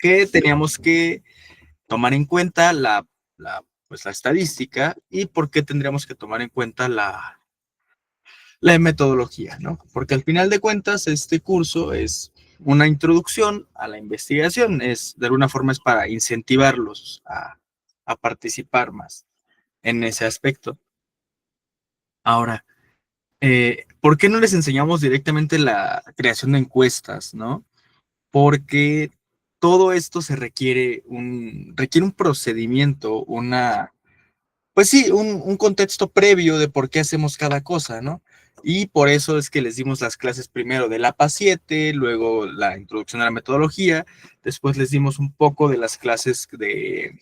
que teníamos que tomar en cuenta pues la estadística y por qué tendríamos que tomar en cuenta la metodología, ¿no? Porque al final de cuentas este curso es una introducción a la investigación, de alguna forma es para incentivarlos a participar más en ese aspecto. Ahora, ¿por qué no les enseñamos directamente la creación de encuestas, no? Porque todo esto requiere un procedimiento, pues sí, un contexto previo de por qué hacemos cada cosa, ¿no? Y por eso es que les dimos las clases primero del APA 7, luego la introducción a la metodología, después les dimos un poco de las clases de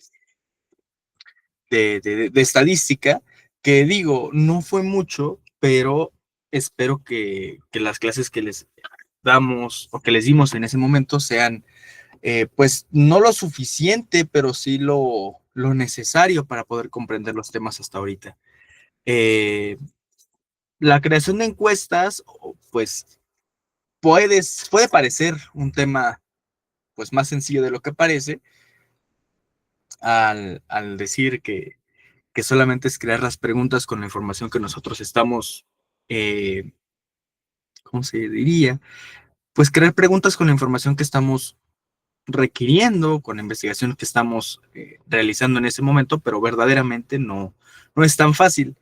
estadística, que digo, no fue mucho, pero espero que las clases que les damos o que les dimos en ese momento sean, pues, no lo suficiente, pero sí lo necesario para poder comprender los temas hasta ahorita. Eh, la creación de encuestas, pues, puede parecer un tema, pues, más sencillo de lo que parece, al decir que solamente es crear las preguntas con la información que nosotros estamos, ¿cómo se diría? Pues crear preguntas con la información que estamos requiriendo, con la investigación que estamos realizando en ese momento, pero verdaderamente no es tan fácil.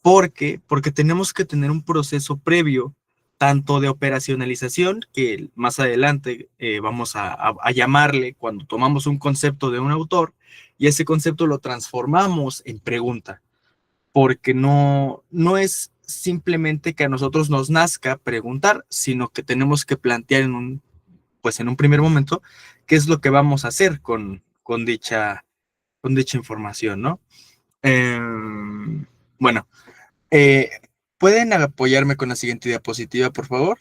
¿Por qué? Porque tenemos que tener un proceso previo, tanto de operacionalización, que más adelante vamos a llamarle cuando tomamos un concepto de un autor y ese concepto lo transformamos en pregunta, porque no es simplemente que a nosotros nos nazca preguntar, sino que tenemos que plantear pues en un primer momento qué es lo que vamos a hacer con dicha información, ¿no? Eh, bueno, eh, ¿pueden apoyarme con la siguiente diapositiva, por favor?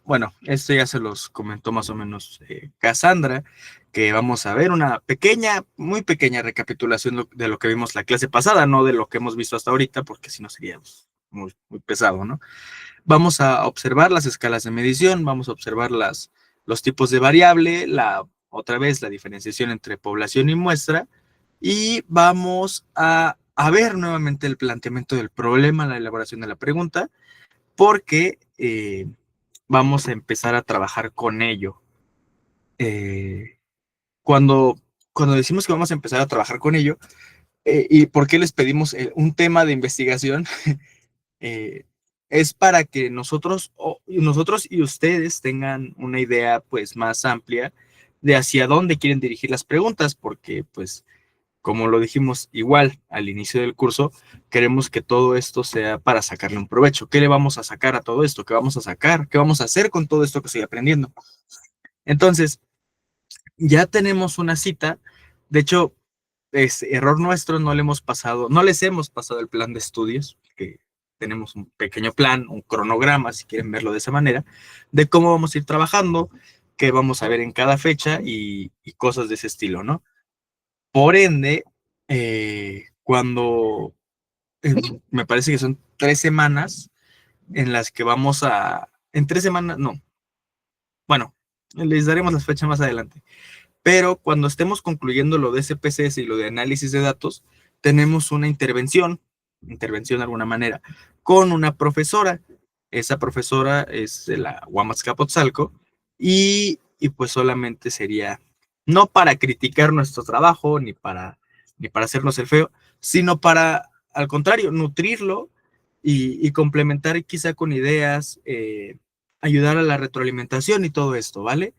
Bueno, esto ya se los comentó más o menos Cassandra, que vamos a ver una pequeña, muy pequeña recapitulación de lo que vimos la clase pasada, no de lo que hemos visto hasta ahorita, porque si no sería muy pesado, ¿no? Vamos a observar las escalas de medición, vamos a observar los tipos de variable, otra vez la diferenciación entre población y muestra, y vamos a ver nuevamente el planteamiento del problema, la elaboración de la pregunta, porque vamos a empezar a trabajar con ello. Eh, cuando, cuando decimos que vamos a empezar a trabajar con ello, ¿y por qué les pedimos un tema de investigación? eh, es para que nosotros y ustedes tengan una idea pues más amplia de hacia dónde quieren dirigir las preguntas, porque pues como lo dijimos igual al inicio del curso, queremos que todo esto sea para sacarle un provecho. ¿Qué le vamos a sacar a todo esto? ¿Qué vamos a sacar? ¿Qué vamos a hacer con todo esto que estoy aprendiendo? Entonces, ya tenemos una cita. De hecho, es error nuestro, no les hemos pasado el plan de estudios, que tenemos un pequeño plan, un cronograma, si quieren verlo de esa manera, de cómo vamos a ir trabajando, qué vamos a ver en cada fecha y cosas de ese estilo, ¿no? Por ende, cuando me parece que son 3 semanas en las que en 3 semanas, no, bueno, les daremos las fechas más adelante, pero cuando estemos concluyendo lo de SPSS y lo de análisis de datos, tenemos una intervención de alguna manera, con una profesora. Esa profesora es de la Huamas Capotzalco y pues solamente sería, no para criticar nuestro trabajo, ni para hacernos el feo, sino para, al contrario, nutrirlo y complementar quizá con ideas, ayudar a la retroalimentación y todo esto, ¿vale?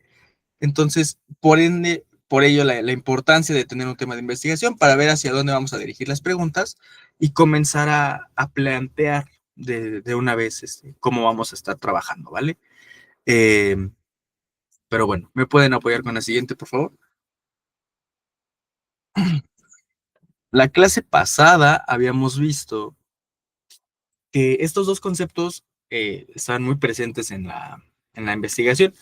Entonces, por ello la importancia de tener un tema de investigación para ver hacia dónde vamos a dirigir las preguntas y comenzar a plantear de una vez cómo vamos a estar trabajando, ¿vale? Eh, pero bueno, ¿me pueden apoyar con la siguiente, por favor? La clase pasada habíamos visto que estos dos conceptos están muy presentes en la investigación,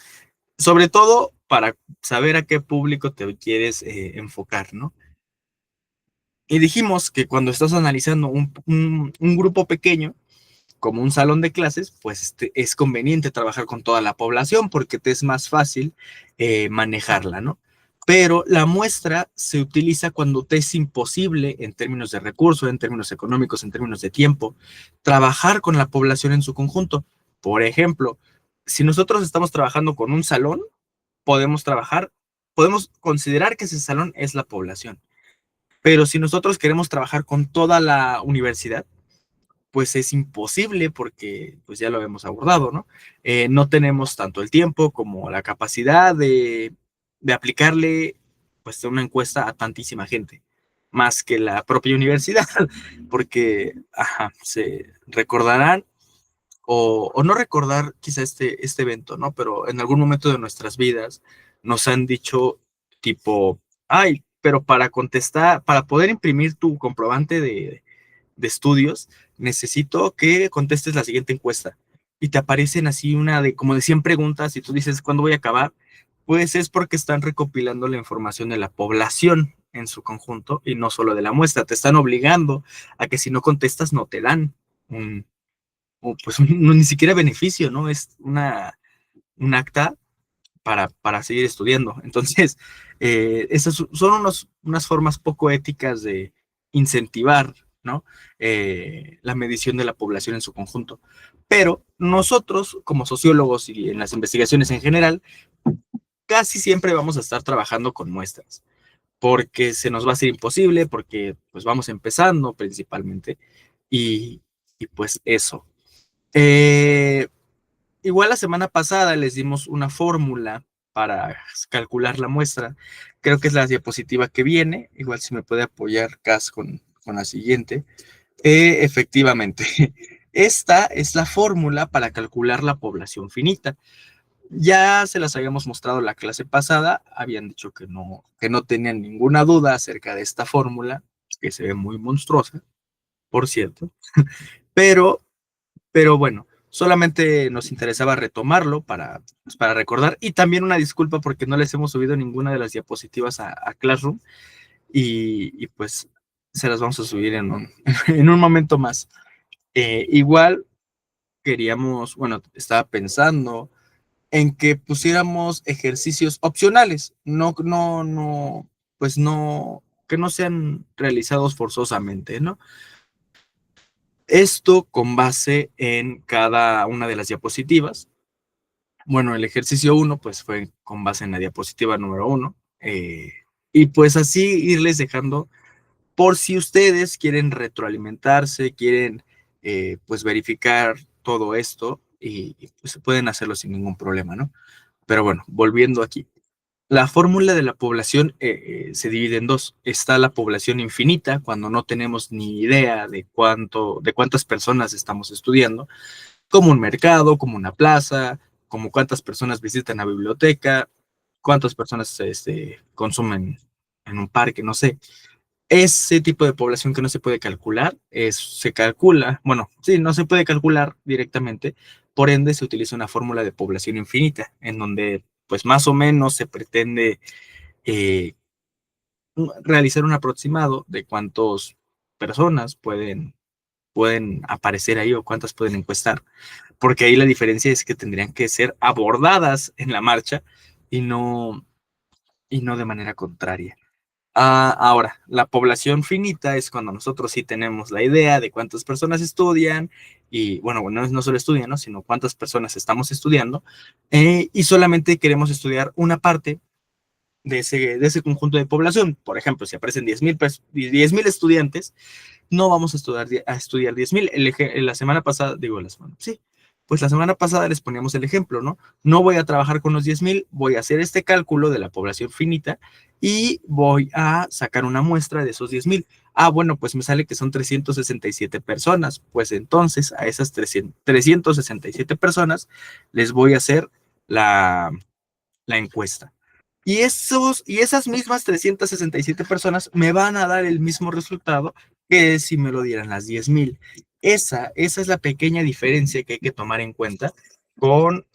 sobre todo para saber a qué público te quieres enfocar, ¿no? Y dijimos que cuando estás analizando un grupo pequeño, como un salón de clases, pues es conveniente trabajar con toda la población porque te es más fácil manejarla, ¿no? Pero la muestra se utiliza cuando te es imposible en términos de recursos, en términos económicos, en términos de tiempo, trabajar con la población en su conjunto. Por ejemplo, si nosotros estamos trabajando con un salón, podemos considerar que ese salón es la población. Pero si nosotros queremos trabajar con toda la universidad, pues es imposible porque pues ya lo hemos abordado, ¿no? No tenemos tanto el tiempo como la capacidad de aplicarle pues una encuesta a tantísima gente, más que la propia universidad, porque se recordarán o no recordar quizá este evento, ¿no? Pero en algún momento de nuestras vidas nos han dicho tipo, ay, pero para contestar, para poder imprimir tu comprobante de estudios, necesito que contestes la siguiente encuesta. Y te aparecen así una de como de 100 preguntas y tú dices, ¿cuándo voy a acabar? Pues es porque están recopilando la información de la población en su conjunto y no solo de la muestra. Te están obligando a que si no contestas no te dan un, pues ni siquiera beneficio, ¿no? Es un acta para seguir estudiando. Entonces, esas son unas formas poco éticas de incentivar, ¿no? La medición de la población en su conjunto. Pero nosotros, como sociólogos y en las investigaciones en general, casi siempre vamos a estar trabajando con muestras, porque se nos va a hacer imposible, porque pues vamos empezando principalmente, y, y pues eso. Eh, Igual la semana pasada les dimos una fórmula para calcular la muestra. Creo que es la diapositiva que viene. Igual si me puede apoyar Cas con la siguiente. Efectivamente, esta es la fórmula para calcular la población finita. Ya se las habíamos mostrado la clase pasada. Habían dicho que no tenían ninguna duda acerca de esta fórmula, que se ve muy monstruosa, por cierto. Pero bueno, solamente nos interesaba retomarlo pues, para recordar y también una disculpa porque no les hemos subido ninguna de las diapositivas a Classroom y pues se las vamos a subir en un momento más. Igual queríamos, bueno, estaba pensando en que pusiéramos ejercicios opcionales, pues no, que no sean realizados forzosamente, ¿no? Esto con base en cada una de las diapositivas. Bueno, el ejercicio 1 pues fue con base en la diapositiva número 1. Y pues así irles dejando por si ustedes quieren retroalimentarse, quieren pues verificar todo esto y pues pueden hacerlo sin ningún problema, ¿no? Pero bueno, volviendo aquí. La fórmula de la población se divide en dos. Está la población infinita, cuando no tenemos ni idea de cuántas personas estamos estudiando, como un mercado, como una plaza, como cuántas personas visitan la biblioteca, cuántas personas consumen en un parque, no sé. Ese tipo de población que no se puede calcular, se calcula, bueno, sí, no se puede calcular directamente, por ende se utiliza una fórmula de población infinita, en donde pues más o menos se pretende eh, realizar un aproximado de cuántas personas pueden aparecer ahí o cuántas pueden encuestar, porque ahí la diferencia es que tendrían que ser abordadas en la marcha y no de manera contraria. Ahora, la población finita es cuando nosotros sí tenemos la idea de cuántas personas estudian y, bueno, no solo estudian, ¿no? Sino cuántas personas estamos estudiando y solamente queremos estudiar una parte de ese conjunto de población. Por ejemplo, si aparecen 10,000 estudiantes, no vamos a estudiar 10,000. La semana pasada, sí, pues la semana pasada les poníamos el ejemplo, ¿no? No voy a trabajar con los 10,000, voy a hacer este cálculo de la población finita y voy a sacar una muestra de esos 10,000. Bueno, pues me sale que son 367 personas. Pues entonces a esas 367 personas les voy a hacer la encuesta. Y esas mismas 367 personas me van a dar el mismo resultado que si me lo dieran las 10,000. Esa es la pequeña diferencia que hay que tomar en cuenta con,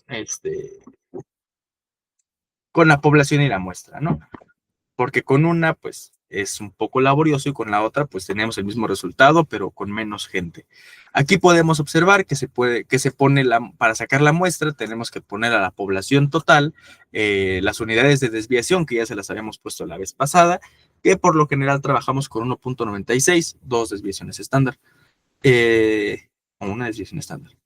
con la población y la muestra, ¿no? Porque con una, pues, es un poco laborioso y con la otra pues tenemos el mismo resultado, pero con menos gente. Aquí podemos observar que para sacar la muestra tenemos que poner a la población total, las unidades de desviación que ya se las habíamos puesto la vez pasada, que por lo general trabajamos con 1.96, dos desviaciones estándar, o una desviación estándar.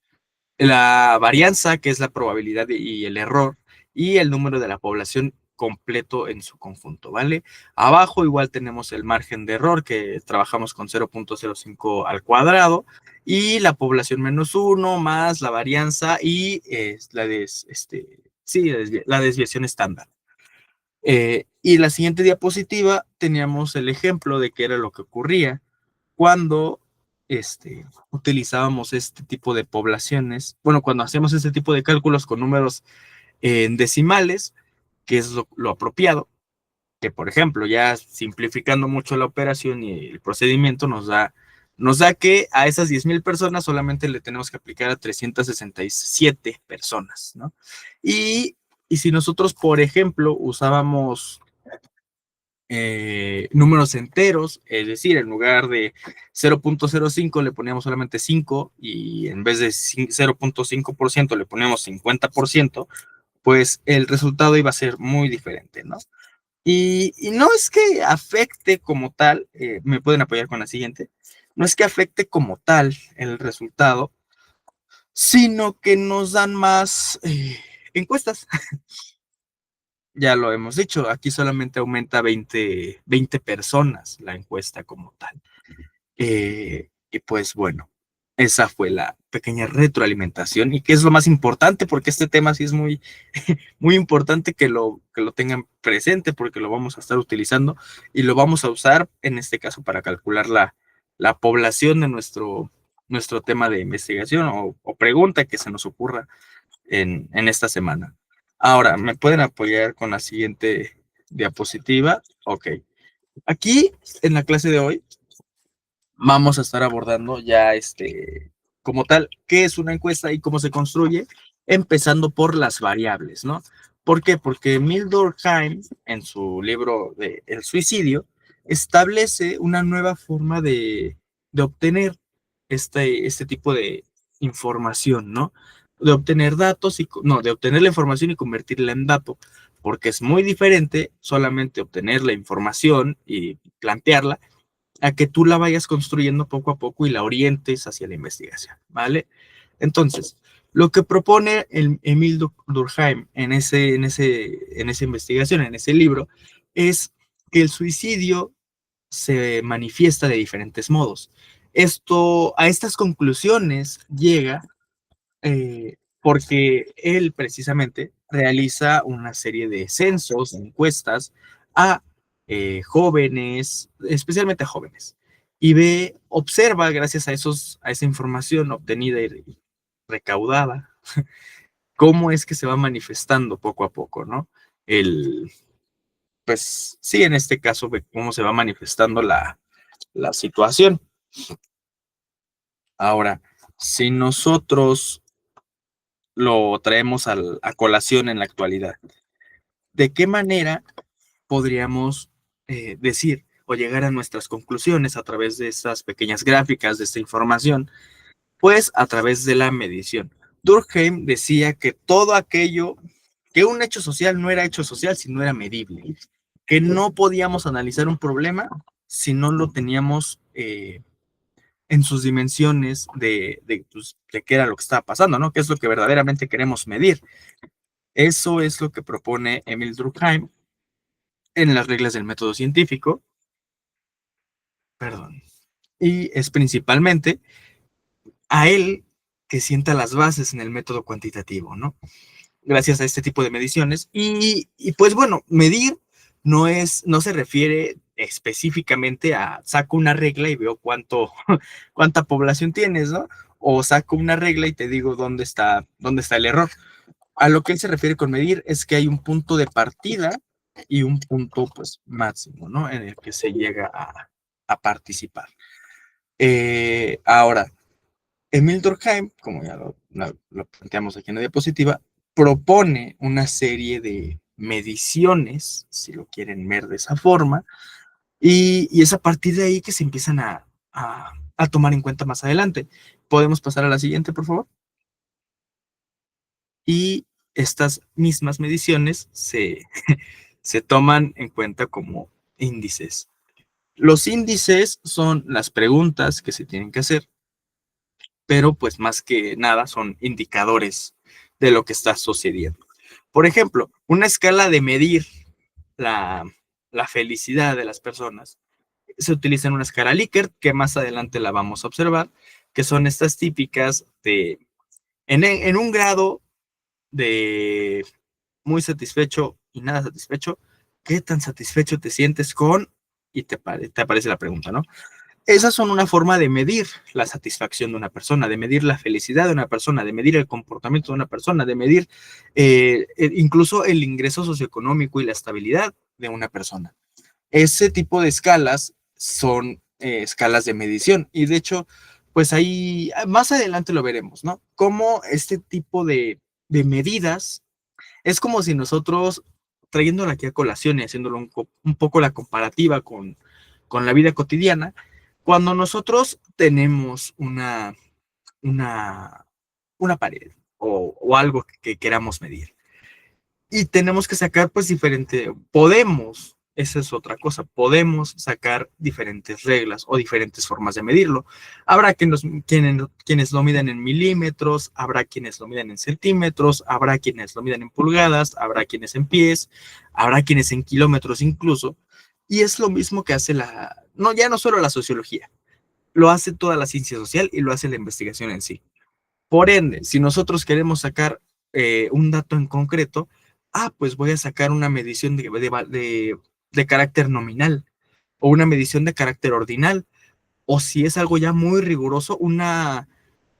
La varianza, que es la probabilidad y el error, y el número de la población completo en su conjunto, ¿vale? Abajo igual tenemos el margen de error, que trabajamos con 0.05 al cuadrado, y la población menos 1 más la varianza y la desviación estándar. Y la siguiente diapositiva teníamos el ejemplo de qué era lo que ocurría cuando utilizábamos este tipo de poblaciones, bueno, cuando hacemos este tipo de cálculos con números en decimales, que es lo apropiado, que por ejemplo, ya simplificando mucho la operación y el procedimiento nos da que a esas 10,000 personas solamente le tenemos que aplicar a 367 personas, ¿no? Y si nosotros, por ejemplo, usábamos números enteros, es decir, en lugar de 0.05 le poníamos solamente 5 y en vez de 0.5% le poníamos 50%, pues el resultado iba a ser muy diferente, ¿no? Y no es que afecte como tal, me pueden apoyar con la siguiente, no es que afecte como tal el resultado, sino que nos dan más encuestas. Ya lo hemos dicho, aquí solamente aumenta 20 personas la encuesta como tal. Y pues bueno, esa fue la pequeña retroalimentación y que es lo más importante porque este tema sí es muy, muy importante que lo tengan presente porque lo vamos a estar utilizando y lo vamos a usar en este caso para calcular la población de nuestro tema de investigación o pregunta que se nos ocurra en esta semana. Ahora, ¿me pueden apoyar con la siguiente diapositiva? Ok. Aquí, en la clase de hoy, vamos a estar abordando ya como tal, qué es una encuesta y cómo se construye, empezando por las variables, ¿no? ¿Por qué? Porque Emil Durkheim, en su libro de El suicidio, establece una nueva forma de obtener este tipo de información, ¿no? De obtener datos no, de obtener la información y convertirla en dato, porque es muy diferente solamente obtener la información y plantearla a que tú la vayas construyendo poco a poco y la orientes hacia la investigación, ¿vale? Entonces, lo que propone Emil Durkheim en esa investigación, en ese libro, es que el suicidio se manifiesta de diferentes modos. A estas conclusiones llega porque él precisamente realiza una serie de censos, encuestas a jóvenes, especialmente a jóvenes, y observa gracias a esa información obtenida y recaudada, cómo es que se va manifestando poco a poco, ¿no? Pues sí, en este caso, cómo se va manifestando la situación. Ahora, si nosotros lo traemos a colación en la actualidad, ¿de qué manera podríamos decir o llegar a nuestras conclusiones a través de estas pequeñas gráficas, de esta información? Pues a través de la medición. Durkheim decía que todo aquello, que un hecho social no era hecho social si no era medible, que no podíamos analizar un problema si no lo teníamos en sus dimensiones pues, de qué era lo que estaba pasando, ¿no? ¿Qué es lo que verdaderamente queremos medir? Eso es lo que propone Emil Durkheim en las reglas del método científico, perdón, y es principalmente a él que sienta las bases en el método cuantitativo, ¿no? Gracias a este tipo de mediciones. Y pues bueno, medir no se refiere específicamente a saco una regla y veo cuánta población tienes, ¿no? O saco una regla y te digo dónde está el error. A lo que él se refiere con medir es que hay un punto de partida y un punto pues máximo, ¿no? En el que se llega a participar. Ahora, Emil Durkheim, como ya lo planteamos aquí en la diapositiva, propone una serie de mediciones, si lo quieren ver de esa forma, Y es a partir de ahí que se empiezan a tomar en cuenta más adelante. ¿Podemos pasar a la siguiente, por favor? Y estas mismas mediciones se toman en cuenta como índices. Los índices son las preguntas que se tienen que hacer, pero pues más que nada son indicadores de lo que está sucediendo. Por ejemplo, una escala de medir la, la felicidad de las personas se utiliza en una escala Likert, que más adelante la vamos a observar, que son estas típicas en un grado de muy satisfecho y nada satisfecho, ¿qué tan satisfecho te sientes con? Y te aparece la pregunta, ¿no? Esas son una forma de medir la satisfacción de una persona, de medir la felicidad de una persona, de medir el comportamiento de una persona, de medir incluso el ingreso socioeconómico y la estabilidad de una persona. Ese tipo de escalas son escalas de medición y de hecho, pues ahí más adelante lo veremos, ¿no? Cómo este tipo de medidas es como si nosotros, trayéndolo aquí a colación y haciéndolo un poco la comparativa con la vida cotidiana, cuando nosotros tenemos una, una pared o algo que queramos medir y tenemos que sacar pues podemos, esa es otra cosa, podemos sacar diferentes reglas o diferentes formas de medirlo. Habrá quienes lo miden en milímetros, habrá quienes lo miden en centímetros, habrá quienes lo miden en pulgadas, habrá quienes en pies, habrá quienes en kilómetros incluso. Y es lo mismo que hace no, ya no solo la sociología, lo hace toda la ciencia social y lo hace la investigación en sí. Por ende, si nosotros queremos sacar un dato en concreto, pues voy a sacar una medición de carácter nominal o una medición de carácter ordinal, o si es algo ya muy riguroso, una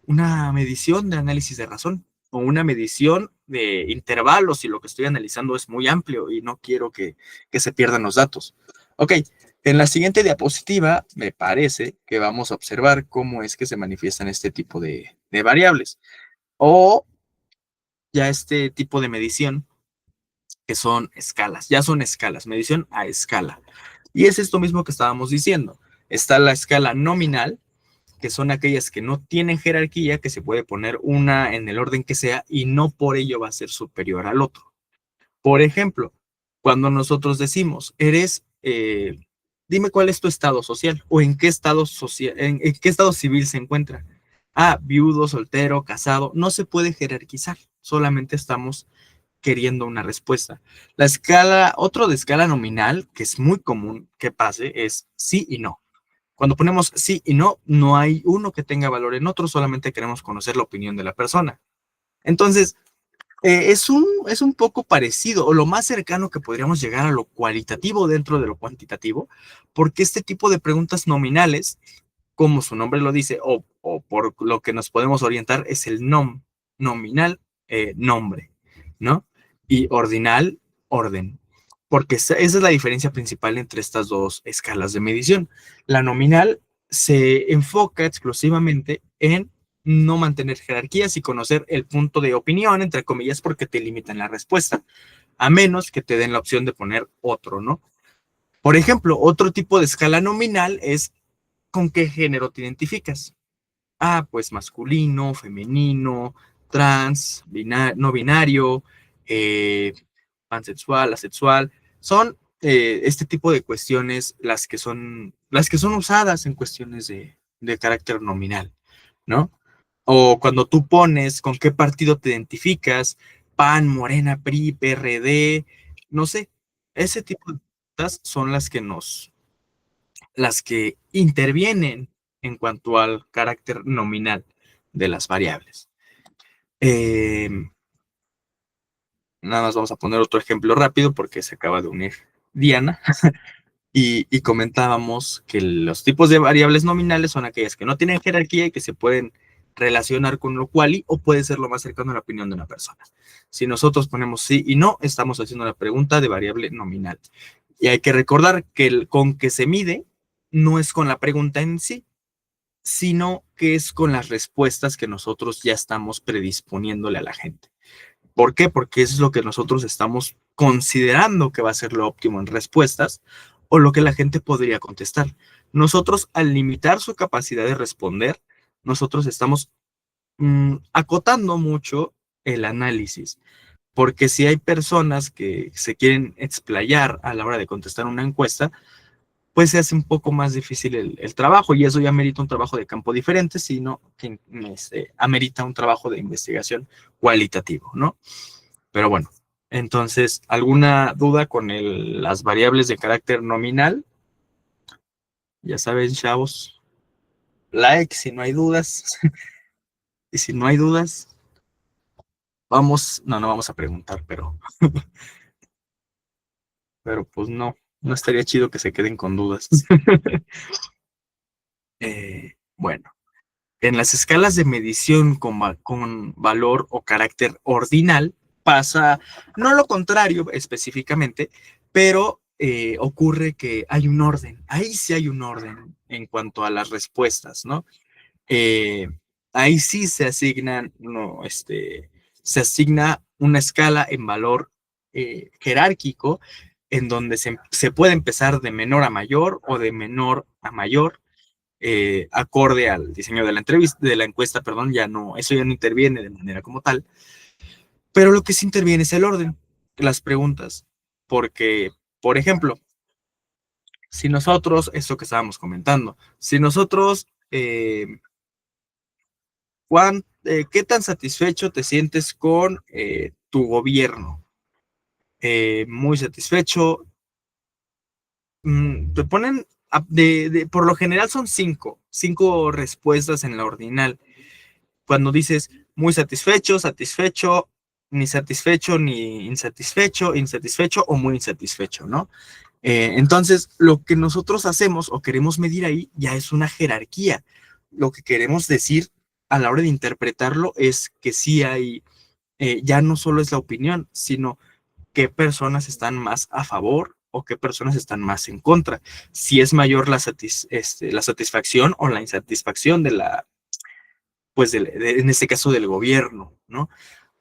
medición de análisis de razón o una medición de intervalos si lo que estoy analizando es muy amplio y no quiero que se pierdan los datos. Ok, en la siguiente diapositiva me parece que vamos a observar cómo es que se manifiestan este tipo de variables o ya este tipo de medición que son escalas, ya son escalas, medición a escala. Y es esto mismo que estábamos diciendo. Está la escala nominal, que son aquellas que no tienen jerarquía, que se puede poner una en el orden que sea y no por ello va a ser superior al otro. Por ejemplo, cuando nosotros decimos, dime cuál es tu estado social o en qué estado social, en qué estado civil se encuentra. Viudo, soltero, casado, no se puede jerarquizar, solamente estamos queriendo una respuesta. Otro de escala nominal, que es muy común que pase, es sí y no. Cuando ponemos sí y no, no hay uno que tenga valor en otro, solamente queremos conocer la opinión de la persona. Entonces, es un poco parecido o lo más cercano que podríamos llegar a lo cualitativo dentro de lo cuantitativo, porque este tipo de preguntas nominales, como su nombre lo dice, o por lo que nos podemos orientar, es el nominal, nombre, ¿no? Y ordinal, orden. Porque esa es la diferencia principal entre estas dos escalas de medición. La nominal se enfoca exclusivamente en no mantener jerarquías y conocer el punto de opinión, entre comillas, porque te limitan la respuesta, a menos que te den la opción de poner otro, ¿no? Por ejemplo, otro tipo de escala nominal es con qué género te identificas. Pues masculino, femenino, trans, no binario, pansexual, asexual. Son este tipo de cuestiones las que son usadas en cuestiones de carácter nominal, ¿no? O cuando tú pones con qué partido te identificas, PAN, Morena, PRI, PRD, no sé, ese tipo de cosas son las que intervienen en cuanto al carácter nominal de las variables. Eh, Nada más vamos a poner otro ejemplo rápido porque se acaba de unir Diana y comentábamos que los tipos de variables nominales son aquellas que no tienen jerarquía y que se pueden relacionar con lo cual o puede ser lo más cercano a la opinión de una persona. Si nosotros ponemos sí y no, estamos haciendo la pregunta de variable nominal. Y hay que recordar que con que se mide no es con la pregunta en sí, sino que es con las respuestas que nosotros ya estamos predisponiéndole a la gente. ¿Por qué? Porque es lo que nosotros estamos considerando que va a ser lo óptimo en respuestas o lo que la gente podría contestar. Nosotros, al limitar su capacidad de responder, nosotros estamos acotando mucho el análisis, porque si hay personas que se quieren explayar a la hora de contestar una encuesta, pues se hace un poco más difícil el trabajo, y eso ya amerita un trabajo de campo diferente, sino que amerita un trabajo de investigación cualitativo, ¿no? Pero bueno, entonces, ¿alguna duda con las variables de carácter nominal? Ya saben, chavos, like si no hay dudas. Y si no hay dudas, no vamos a preguntar, pero pues no estaría chido que se queden con dudas. Bueno, en las escalas de medición con valor o carácter ordinal pasa, no lo contrario específicamente, pero ocurre que hay un orden. Ahí sí hay un orden en cuanto a las respuestas, ¿no? Eh, Ahí sí se asignan, no, se asigna una escala en valor jerárquico, en donde se puede empezar de menor a mayor o de menor a mayor, acorde al diseño de la entrevista, de la encuesta, perdón, eso ya no interviene de manera como tal, pero lo que sí interviene es el orden, las preguntas, porque, por ejemplo, si nosotros, eso que estábamos comentando, si nosotros, ¿qué tan satisfecho te sientes con tu gobierno? Muy satisfecho. Te ponen, por lo general son cinco respuestas en la ordinal. Cuando dices muy satisfecho, satisfecho, ni satisfecho, ni insatisfecho, insatisfecho o muy insatisfecho, ¿no? Entonces, lo que nosotros hacemos o queremos medir ahí ya es una jerarquía. Lo que queremos decir a la hora de interpretarlo es que sí hay, ya no solo es la opinión, sino qué personas están más a favor o qué personas están más en contra. Si es mayor la satisfacción o la insatisfacción pues en este caso del gobierno, ¿no?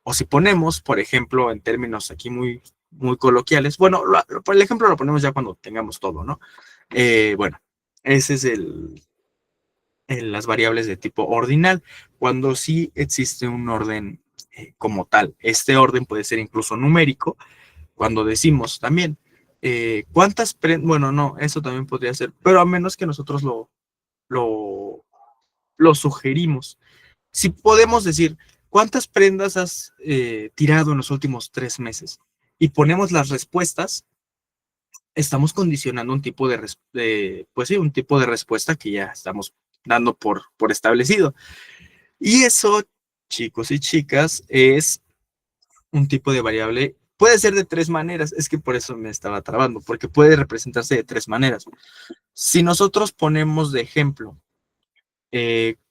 O si ponemos, por ejemplo, en términos aquí muy coloquiales, bueno, por el ejemplo lo ponemos ya cuando tengamos todo, ¿no? Bueno, ese es las variables de tipo ordinal, cuando sí existe un orden como tal. Este orden puede ser incluso numérico, cuando decimos también, bueno, no, eso también podría ser, pero a menos que nosotros lo, lo sugerimos. Si podemos decir, ¿cuántas prendas has tirado en los últimos 3 meses? Y ponemos las respuestas, estamos condicionando pues sí, un tipo de respuesta que ya estamos dando por establecido. Y eso, chicos y chicas, es un tipo de variable. Puede ser de 3 maneras, es que por eso me estaba trabando, porque puede representarse de 3 maneras. Si nosotros ponemos de ejemplo,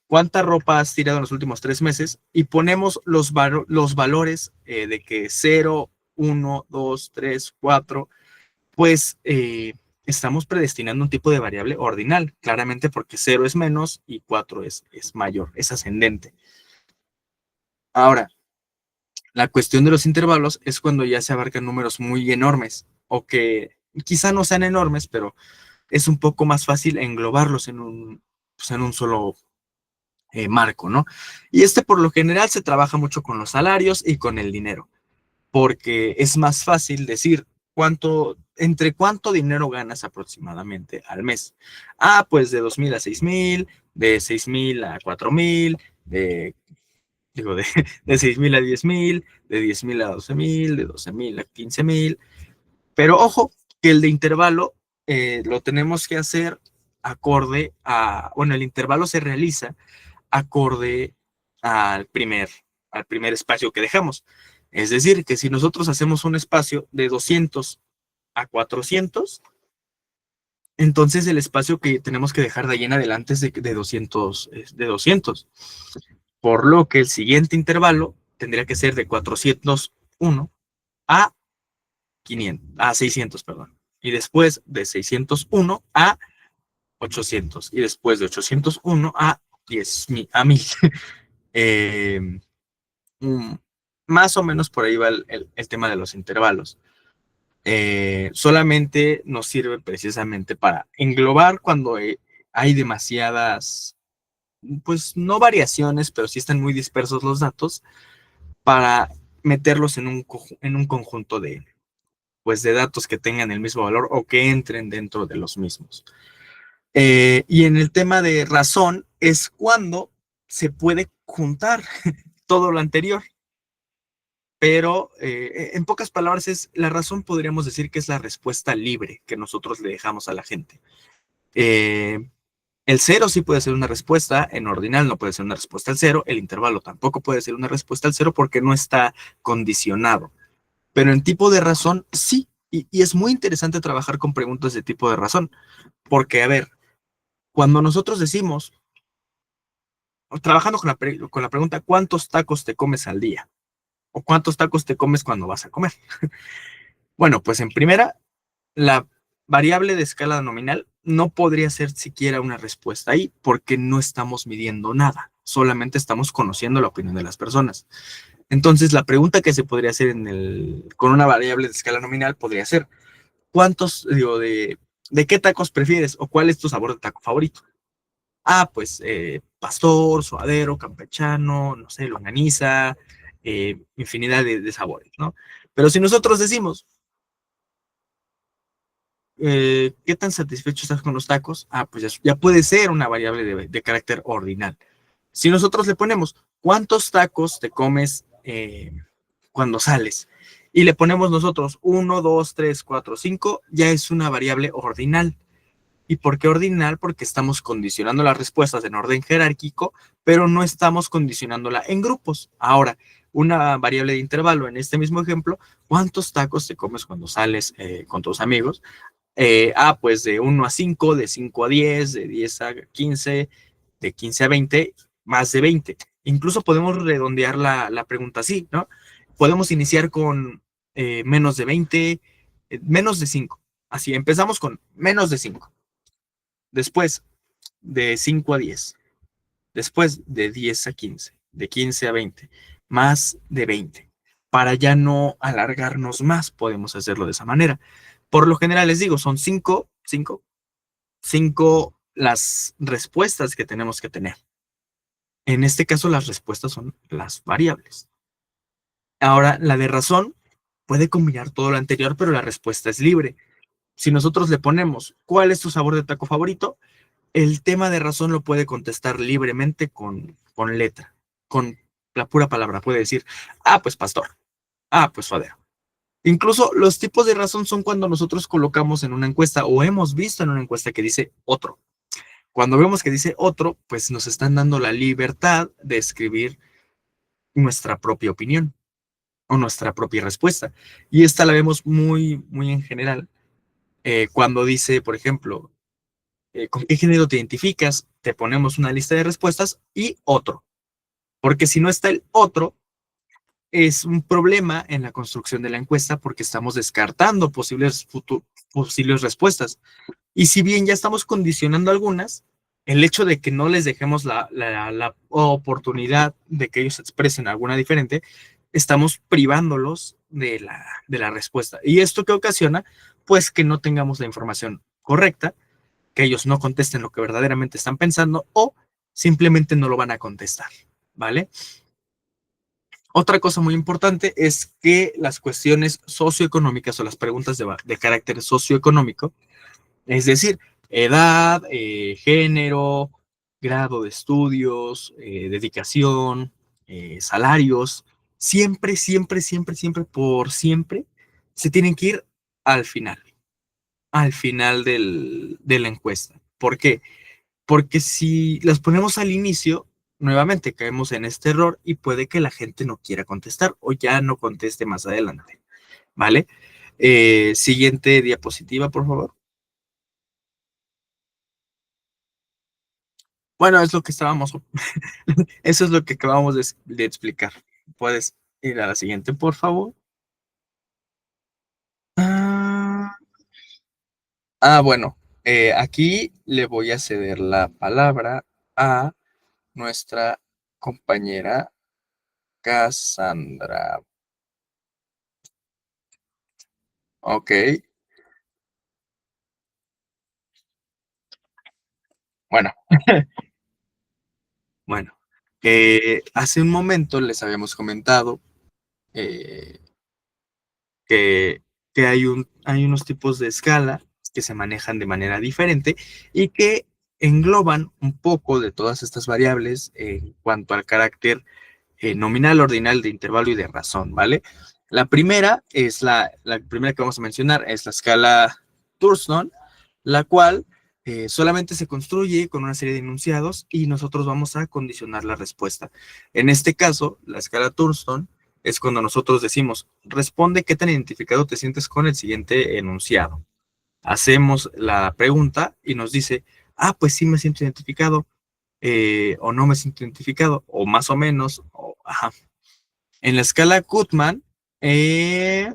cuánta ropa has tirado en los últimos 3 meses y ponemos los valores de que 0, 1, 2, 3, 4, pues estamos predestinando un tipo de variable ordinal, claramente porque 0 es menos y 4 es mayor, es ascendente. Ahora, la cuestión de los intervalos es cuando ya se abarcan números muy enormes o que quizá no sean enormes, pero es un poco más fácil englobarlos pues en un solo marco, ¿no? Y por lo general se trabaja mucho con los salarios y con el dinero, porque es más fácil decir entre cuánto dinero ganas aproximadamente al mes. Ah, pues de 2,000 a 6,000, de 6,000 a 4,000, digo, de 6,000 a 10,000, de 10,000 a 12,000, de 12,000 a 15,000. Pero ojo, que el de intervalo lo tenemos que hacer bueno, el intervalo se realiza acorde al primer espacio que dejamos. Es decir, que si nosotros hacemos un espacio de 200 a 400, entonces el espacio que tenemos que dejar de ahí en adelante es de 200, de 200. Por lo que el siguiente intervalo tendría que ser de 401 a 600, perdón. Y después de 601 a 800. Y después de 801 a 10,000, a 1000. eh, más o menos por ahí va el tema de los intervalos. solamente nos sirve precisamente para englobar cuando hay demasiadas, pues no variaciones, pero sí están muy dispersos los datos, para meterlos en un conjunto de, pues, de datos que tengan el mismo valor o que entren dentro de los mismos. Y en el tema de razón es cuando se puede juntar todo lo anterior, pero en pocas palabras es la razón, podríamos decir que es la respuesta libre que nosotros le dejamos a la gente. Eh, el cero sí puede ser una respuesta, en ordinal no puede ser una respuesta al cero, el intervalo tampoco puede ser una respuesta al cero porque no está condicionado, pero en tipo de razón sí, y es muy interesante trabajar con preguntas de tipo de razón, porque a ver, cuando nosotros decimos, trabajando con la pregunta, ¿cuántos tacos te comes al día? ¿O cuántos tacos te comes cuando vas a comer? Bueno, pues en primera, la variable de escala nominal no podría ser siquiera una respuesta ahí porque no estamos midiendo nada, solamente estamos conociendo la opinión de las personas. Entonces, la pregunta que se podría hacer con una variable de escala nominal podría ser, ¿de qué tacos prefieres o cuál es tu sabor de taco favorito? Ah, pues pastor, suadero, campechano, no sé, longaniza, infinidad de sabores, ¿no? Pero si nosotros decimos, ¿qué tan satisfecho estás con los tacos? Ah, pues ya puede ser una variable de carácter ordinal. Si nosotros le ponemos, ¿cuántos tacos te comes cuando sales? Y le ponemos nosotros 1, 2, 3, 4, 5, ya es una variable ordinal. ¿Y por qué ordinal? Porque estamos condicionando las respuestas en orden jerárquico, pero no estamos condicionándola en grupos. Ahora, una variable de intervalo en este mismo ejemplo, ¿cuántos tacos te comes cuando sales con tus amigos? Pues de 1 a 5, de 5 a 10, de 10 a 15, de 15 a 20, más de 20. Incluso podemos redondear la pregunta así, ¿no? Podemos iniciar con menos de 20, menos de 5. Así, empezamos con menos de 5. Después, de 5 a 10. Después, de 10 a 15. De 15 a 20. Más de 20. Para ya no alargarnos más, podemos hacerlo de esa manera. Por lo general, les digo, son 5 las respuestas que tenemos que tener. En este caso, las respuestas son las variables. Ahora, la de razón puede combinar todo lo anterior, pero la respuesta es libre. Si nosotros le ponemos, ¿cuál es tu sabor de taco favorito? El tema de razón lo puede contestar libremente con letra, con la pura palabra. Puede decir, pues pastor, pues suadero. Incluso los tipos de razón son cuando nosotros colocamos en una encuesta o hemos visto en una encuesta que dice otro. Cuando vemos que dice otro, pues nos están dando la libertad de escribir nuestra propia opinión o nuestra propia respuesta. Y esta la vemos muy, muy en general. Cuando dice, por ejemplo, ¿con qué género te identificas? Te ponemos una lista de respuestas y otro. Porque si no está el otro, es un problema en la construcción de la encuesta porque estamos descartando posibles respuestas. Y si bien ya estamos condicionando algunas, el hecho de que no les dejemos la oportunidad de que ellos expresen alguna diferente, estamos privándolos de la respuesta. ¿Y esto qué ocasiona? Pues que no tengamos la información correcta, que ellos no contesten lo que verdaderamente están pensando o simplemente no lo van a contestar, ¿vale? Otra cosa muy importante es que las cuestiones socioeconómicas o las preguntas de carácter socioeconómico, es decir, edad, género, grado de estudios, dedicación, salarios, siempre, siempre, siempre, siempre, por siempre, se tienen que ir al final de la encuesta. ¿Por qué? Porque si las ponemos al inicio, nuevamente caemos en este error y puede que la gente no quiera contestar o ya no conteste más adelante, ¿vale? Siguiente diapositiva, por favor. Bueno, es lo que estábamos, eso es lo que acabamos de explicar. Puedes ir a la siguiente, por favor. Ah, bueno, aquí le voy a ceder la palabra a nuestra compañera Cassandra. Ok, bueno, bueno. Hace un momento les habíamos comentado eh, que, que hay unos tipos de escala que se manejan de manera diferente y que engloban un poco de todas estas variables en cuanto al carácter nominal, ordinal, de intervalo y de razón, ¿vale? La primera que vamos a mencionar es la escala Thurston, la cual solamente se construye con una serie de enunciados y nosotros vamos a condicionar la respuesta. En este caso, la escala Thurston es cuando nosotros decimos, responde qué tan identificado te sientes con el siguiente enunciado. Hacemos la pregunta y nos dice, ah, pues sí me siento identificado, o no me siento identificado, o más o menos, o, ajá. En la escala Goodman, eh,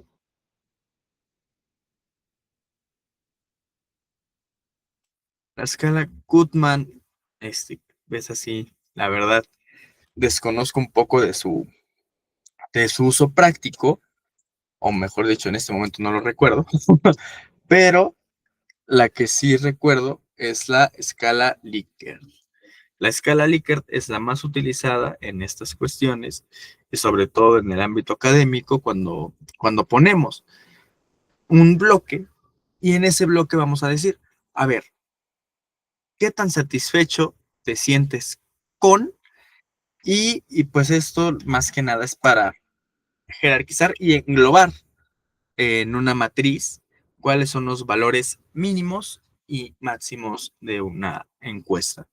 la escala Goodman, ves así, la verdad, desconozco un poco de su uso práctico, o mejor dicho, en este momento no lo recuerdo, pero la que sí recuerdo es la escala Likert. La escala Likert es la más utilizada en estas cuestiones y sobre todo en el ámbito académico cuando ponemos un bloque y en ese bloque vamos a decir, a ver, ¿qué tan satisfecho te sientes con? Y pues esto más que nada es para jerarquizar y englobar en una matriz cuáles son los valores mínimos y máximos de una encuesta.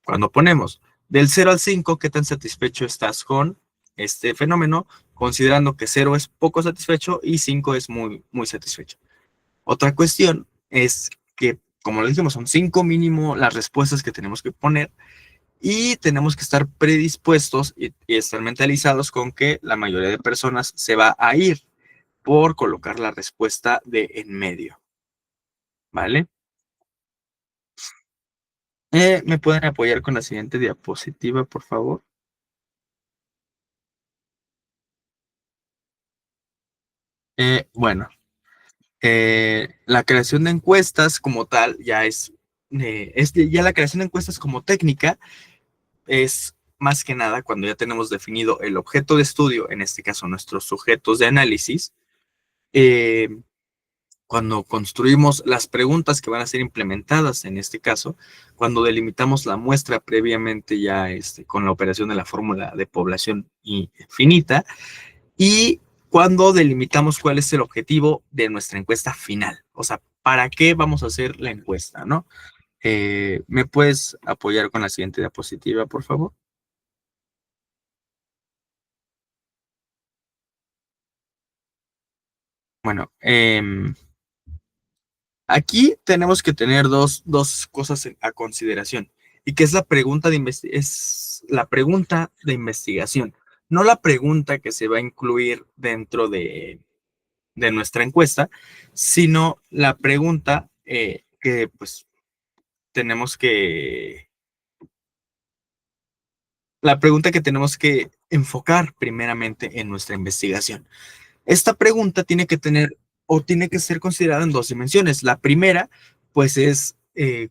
Cuando ponemos del 0 al 5, ¿qué tan satisfecho estás con este fenómeno? Considerando que 0 es poco satisfecho y 5 es muy, muy satisfecho. Otra cuestión es que, como lo dijimos, son 5 mínimo las respuestas que tenemos que poner y tenemos que estar predispuestos y estar mentalizados con que la mayoría de personas se va a ir por colocar la respuesta de en medio, ¿vale? ¿Me pueden apoyar con la siguiente diapositiva, por favor? Bueno, la creación de encuestas como tal ya la creación de encuestas como técnica es más que nada cuando ya tenemos definido el objeto de estudio, en este caso nuestros sujetos de análisis, eh, cuando construimos las preguntas que van a ser implementadas en este caso, cuando delimitamos la muestra previamente ya con la operación de la fórmula de población infinita y cuando delimitamos cuál es el objetivo de nuestra encuesta final. O sea, ¿para qué vamos a hacer la encuesta, no? ¿Me puedes apoyar con la siguiente diapositiva, por favor? Bueno, aquí tenemos que tener dos cosas a consideración y que es es la pregunta de investigación, no la pregunta que se va a incluir dentro de nuestra encuesta, sino la pregunta que pues tenemos que, la pregunta que tenemos que enfocar primeramente en nuestra investigación. Esta pregunta tiene que tener o tiene que ser considerada en dos dimensiones. La primera, pues es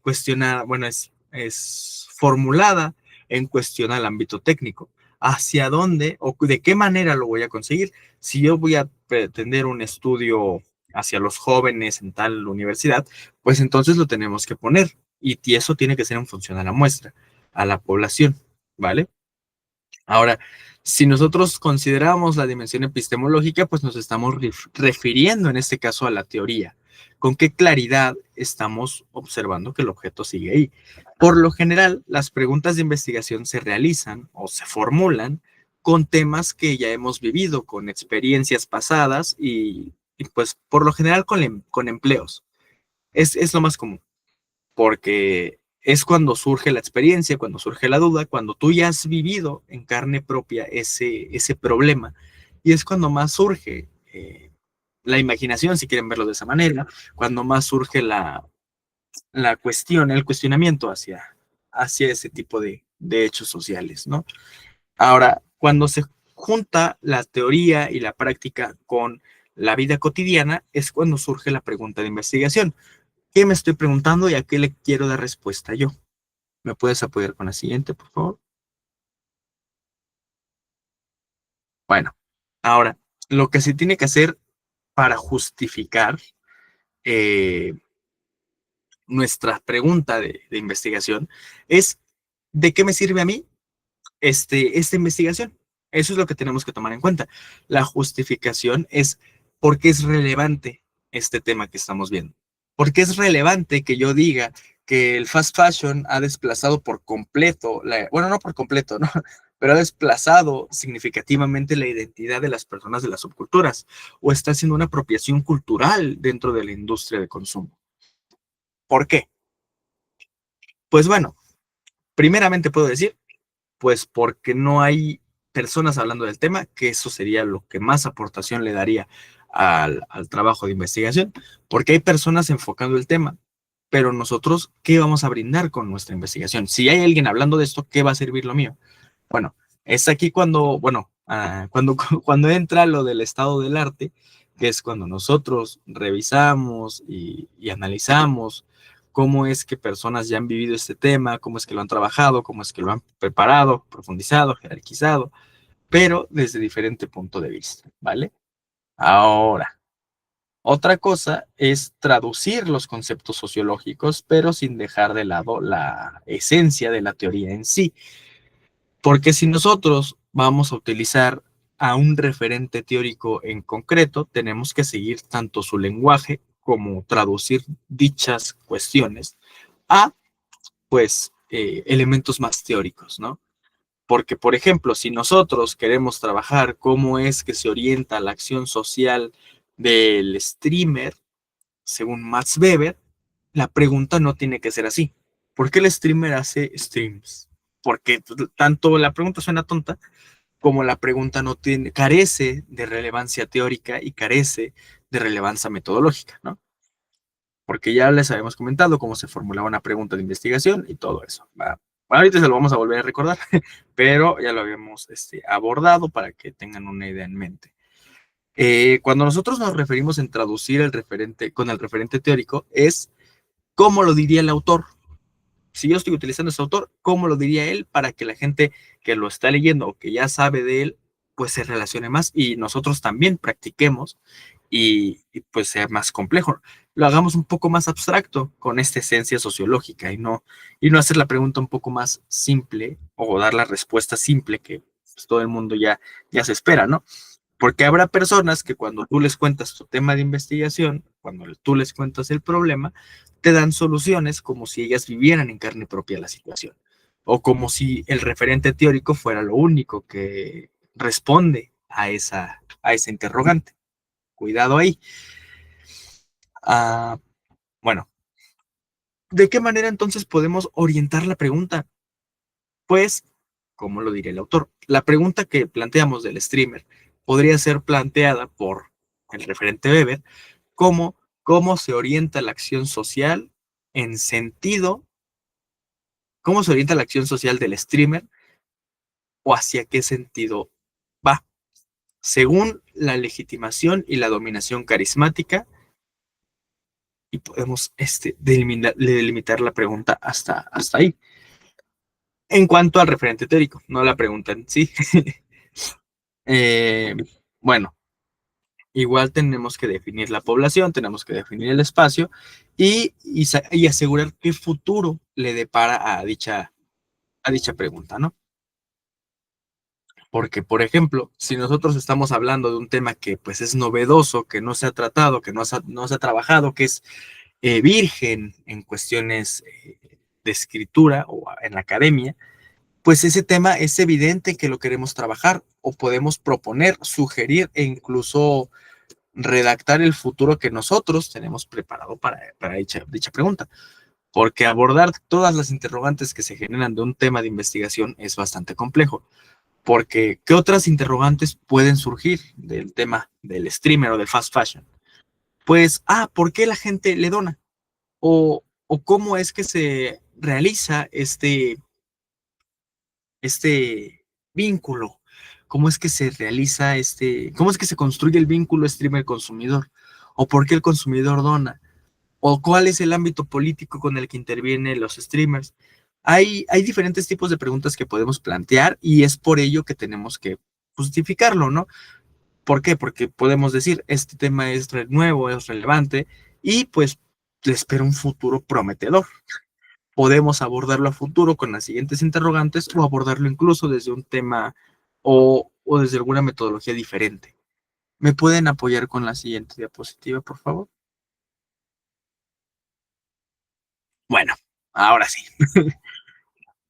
cuestionada, bueno, es formulada en cuestión al ámbito técnico. ¿Hacia dónde o de qué manera lo voy a conseguir? Si yo voy a pretender un estudio hacia los jóvenes en tal universidad, pues entonces lo tenemos que poner y eso tiene que ser en función a la muestra, a la población, ¿vale? Ahora, si nosotros consideramos la dimensión epistemológica, pues nos estamos refiriendo en este caso a la teoría. ¿Con qué claridad estamos observando que el objeto sigue ahí? Por lo general, las preguntas de investigación se realizan o se formulan con temas que ya hemos vivido, con experiencias pasadas y pues por lo general con empleos. Es lo más común porque es cuando surge la experiencia, cuando surge la duda, cuando tú ya has vivido en carne propia ese problema. Y es cuando más surge la imaginación, si quieren verlo de esa manera, cuando más surge la cuestión, el cuestionamiento hacia ese tipo de hechos sociales, ¿no? Ahora, cuando se junta la teoría y la práctica con la vida cotidiana, es cuando surge la pregunta de investigación. ¿Qué me estoy preguntando y a qué le quiero dar respuesta yo? ¿Me puedes apoyar con la siguiente, por favor? Bueno, ahora, lo que se tiene que hacer para justificar eh, nuestra pregunta de investigación es, ¿de qué me sirve a mí esta investigación? Eso es lo que tenemos que tomar en cuenta. La justificación es por qué es relevante este tema que estamos viendo. ¿Por qué es relevante que yo diga que el fast fashion ha desplazado por completo, bueno, no por completo, ¿no? Pero ha desplazado significativamente la identidad de las personas de las subculturas o está haciendo una apropiación cultural dentro de la industria de consumo? ¿Por qué? Pues bueno, primeramente puedo decir, pues porque no hay personas hablando del tema, que eso sería lo que más aportación le daría al trabajo de investigación, porque hay personas enfocando el tema, pero nosotros, ¿qué vamos a brindar con nuestra investigación? Si hay alguien hablando de esto, ¿qué va a servir lo mío? Bueno, es aquí cuando, bueno, cuando entra lo del estado del arte, que es cuando nosotros revisamos y analizamos cómo es que personas ya han vivido este tema, cómo es que lo han trabajado, cómo es que lo han preparado, profundizado, jerarquizado, pero desde diferente punto de vista, ¿vale? Ahora, otra cosa es traducir los conceptos sociológicos, pero sin dejar de lado la esencia de la teoría en sí. Porque si nosotros vamos a utilizar a un referente teórico en concreto, tenemos que seguir tanto su lenguaje como traducir dichas cuestiones a, pues, elementos más teóricos, ¿no? Porque, por ejemplo, si nosotros queremos trabajar cómo es que se orienta la acción social del streamer, según Max Weber, la pregunta no tiene que ser así. ¿Por qué el streamer hace streams? Porque tanto la pregunta suena tonta, como la pregunta no tiene, carece de relevancia teórica y carece de relevancia metodológica, ¿no? Porque ya les habíamos comentado cómo se formulaba una pregunta de investigación y todo eso. ¿Va? Bueno, ahorita se lo vamos a volver a recordar, pero ya lo habíamos abordado para que tengan una idea en mente. Cuando nosotros nos referimos en traducir el referente con el referente teórico, es cómo lo diría el autor. Si yo estoy utilizando ese autor, ¿cómo lo diría él para que la gente que lo está leyendo o que ya sabe de él, pues se relacione más y nosotros también practiquemos y pues sea más complejo? Lo hagamos un poco más abstracto con esta esencia sociológica y no hacer la pregunta un poco más simple o dar la respuesta simple que pues, todo el mundo ya se espera, ¿no? Porque habrá personas que cuando tú les cuentas tu tema de investigación, cuando tú les cuentas el problema, te dan soluciones como si ellas vivieran en carne propia la situación. O como si el referente teórico fuera lo único que responde a esa interrogante. Cuidado ahí. Ah, bueno, ¿de qué manera entonces podemos orientar la pregunta? Pues, como lo diría el autor, la pregunta que planteamos del streamer podría ser planteada por el referente Weber como cómo se orienta la acción social en sentido, cómo se orienta la acción social del streamer o hacia qué sentido va, según la legitimación y la dominación carismática, y podemos delimitar la pregunta hasta ahí. En cuanto al referente teórico, no la pregunta en sí. eh, bueno, igual tenemos que definir la población, tenemos que definir el espacio y asegurar qué futuro le depara a dicha pregunta, ¿no? Porque, por ejemplo, si nosotros estamos hablando de un tema que pues es novedoso, que no se ha tratado, que no se ha trabajado, que es virgen en cuestiones de escritura o en la academia, pues ese tema es evidente que lo queremos trabajar o podemos proponer, sugerir e incluso redactar el futuro que nosotros tenemos preparado para dicha pregunta. Porque abordar todas las interrogantes que se generan de un tema de investigación es bastante complejo. Porque, ¿qué otras interrogantes pueden surgir del tema del streamer o del fast fashion? Pues, ¿por qué la gente le dona? O cómo es que se realiza este vínculo cómo es que se realiza cómo es que se construye el vínculo streamer-consumidor, o por qué el consumidor dona, o cuál es el ámbito político con el que intervienen los streamers. Hay diferentes tipos de preguntas que podemos plantear y es por ello que tenemos que justificarlo, ¿no? ¿Por qué? Porque podemos decir, este tema es nuevo, es relevante y pues le espera un futuro prometedor. Podemos abordarlo a futuro con las siguientes interrogantes o abordarlo incluso desde un tema o desde alguna metodología diferente. ¿Me pueden apoyar con la siguiente diapositiva, por favor? Bueno, ahora sí.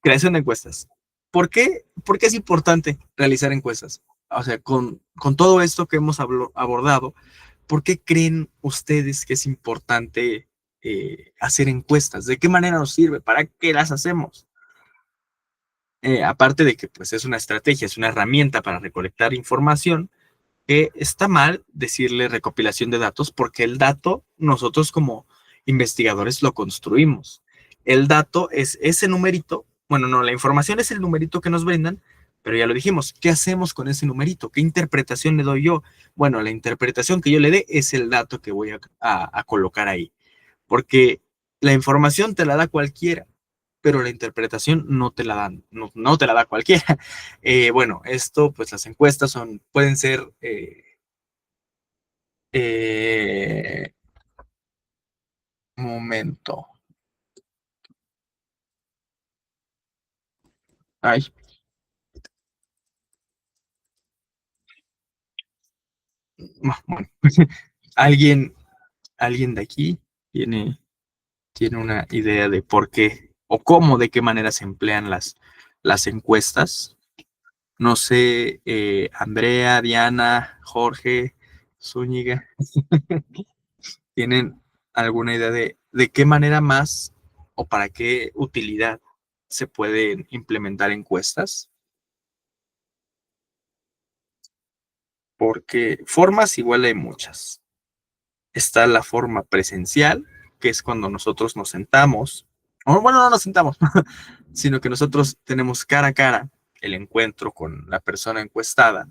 Creación de encuestas. ¿Por qué es importante realizar encuestas? O sea, con todo esto que hemos abordado, ¿por qué creen ustedes que es importante hacer encuestas? ¿De qué manera nos sirve? ¿Para qué las hacemos? Aparte de que pues, es una estrategia, es una herramienta para recolectar información, que está mal decirle recopilación de datos porque el dato nosotros como investigadores lo construimos. El dato es ese numerito, bueno, no, la información es el numerito que nos brindan, pero ya lo dijimos, ¿qué hacemos con ese numerito? ¿Qué interpretación le doy yo? Bueno, la interpretación que yo le dé es el dato que voy a colocar ahí, porque la información te la da cualquiera, pero la interpretación no te la dan, no te la da cualquiera. Bueno, esto, pues las encuestas pueden ser un momento. Ay, bueno. ¿Alguien, alguien de aquí tiene una idea de por qué o cómo, de qué manera se emplean las encuestas? No sé, Andrea, Diana, Jorge, Zúñiga, ¿tienen alguna idea de qué manera más o para qué utilidad se pueden implementar encuestas? Porque formas igual hay muchas. Está la forma presencial, que es cuando nosotros nos sentamos, o bueno, no nos sentamos, sino que nosotros tenemos cara a cara el encuentro con la persona encuestada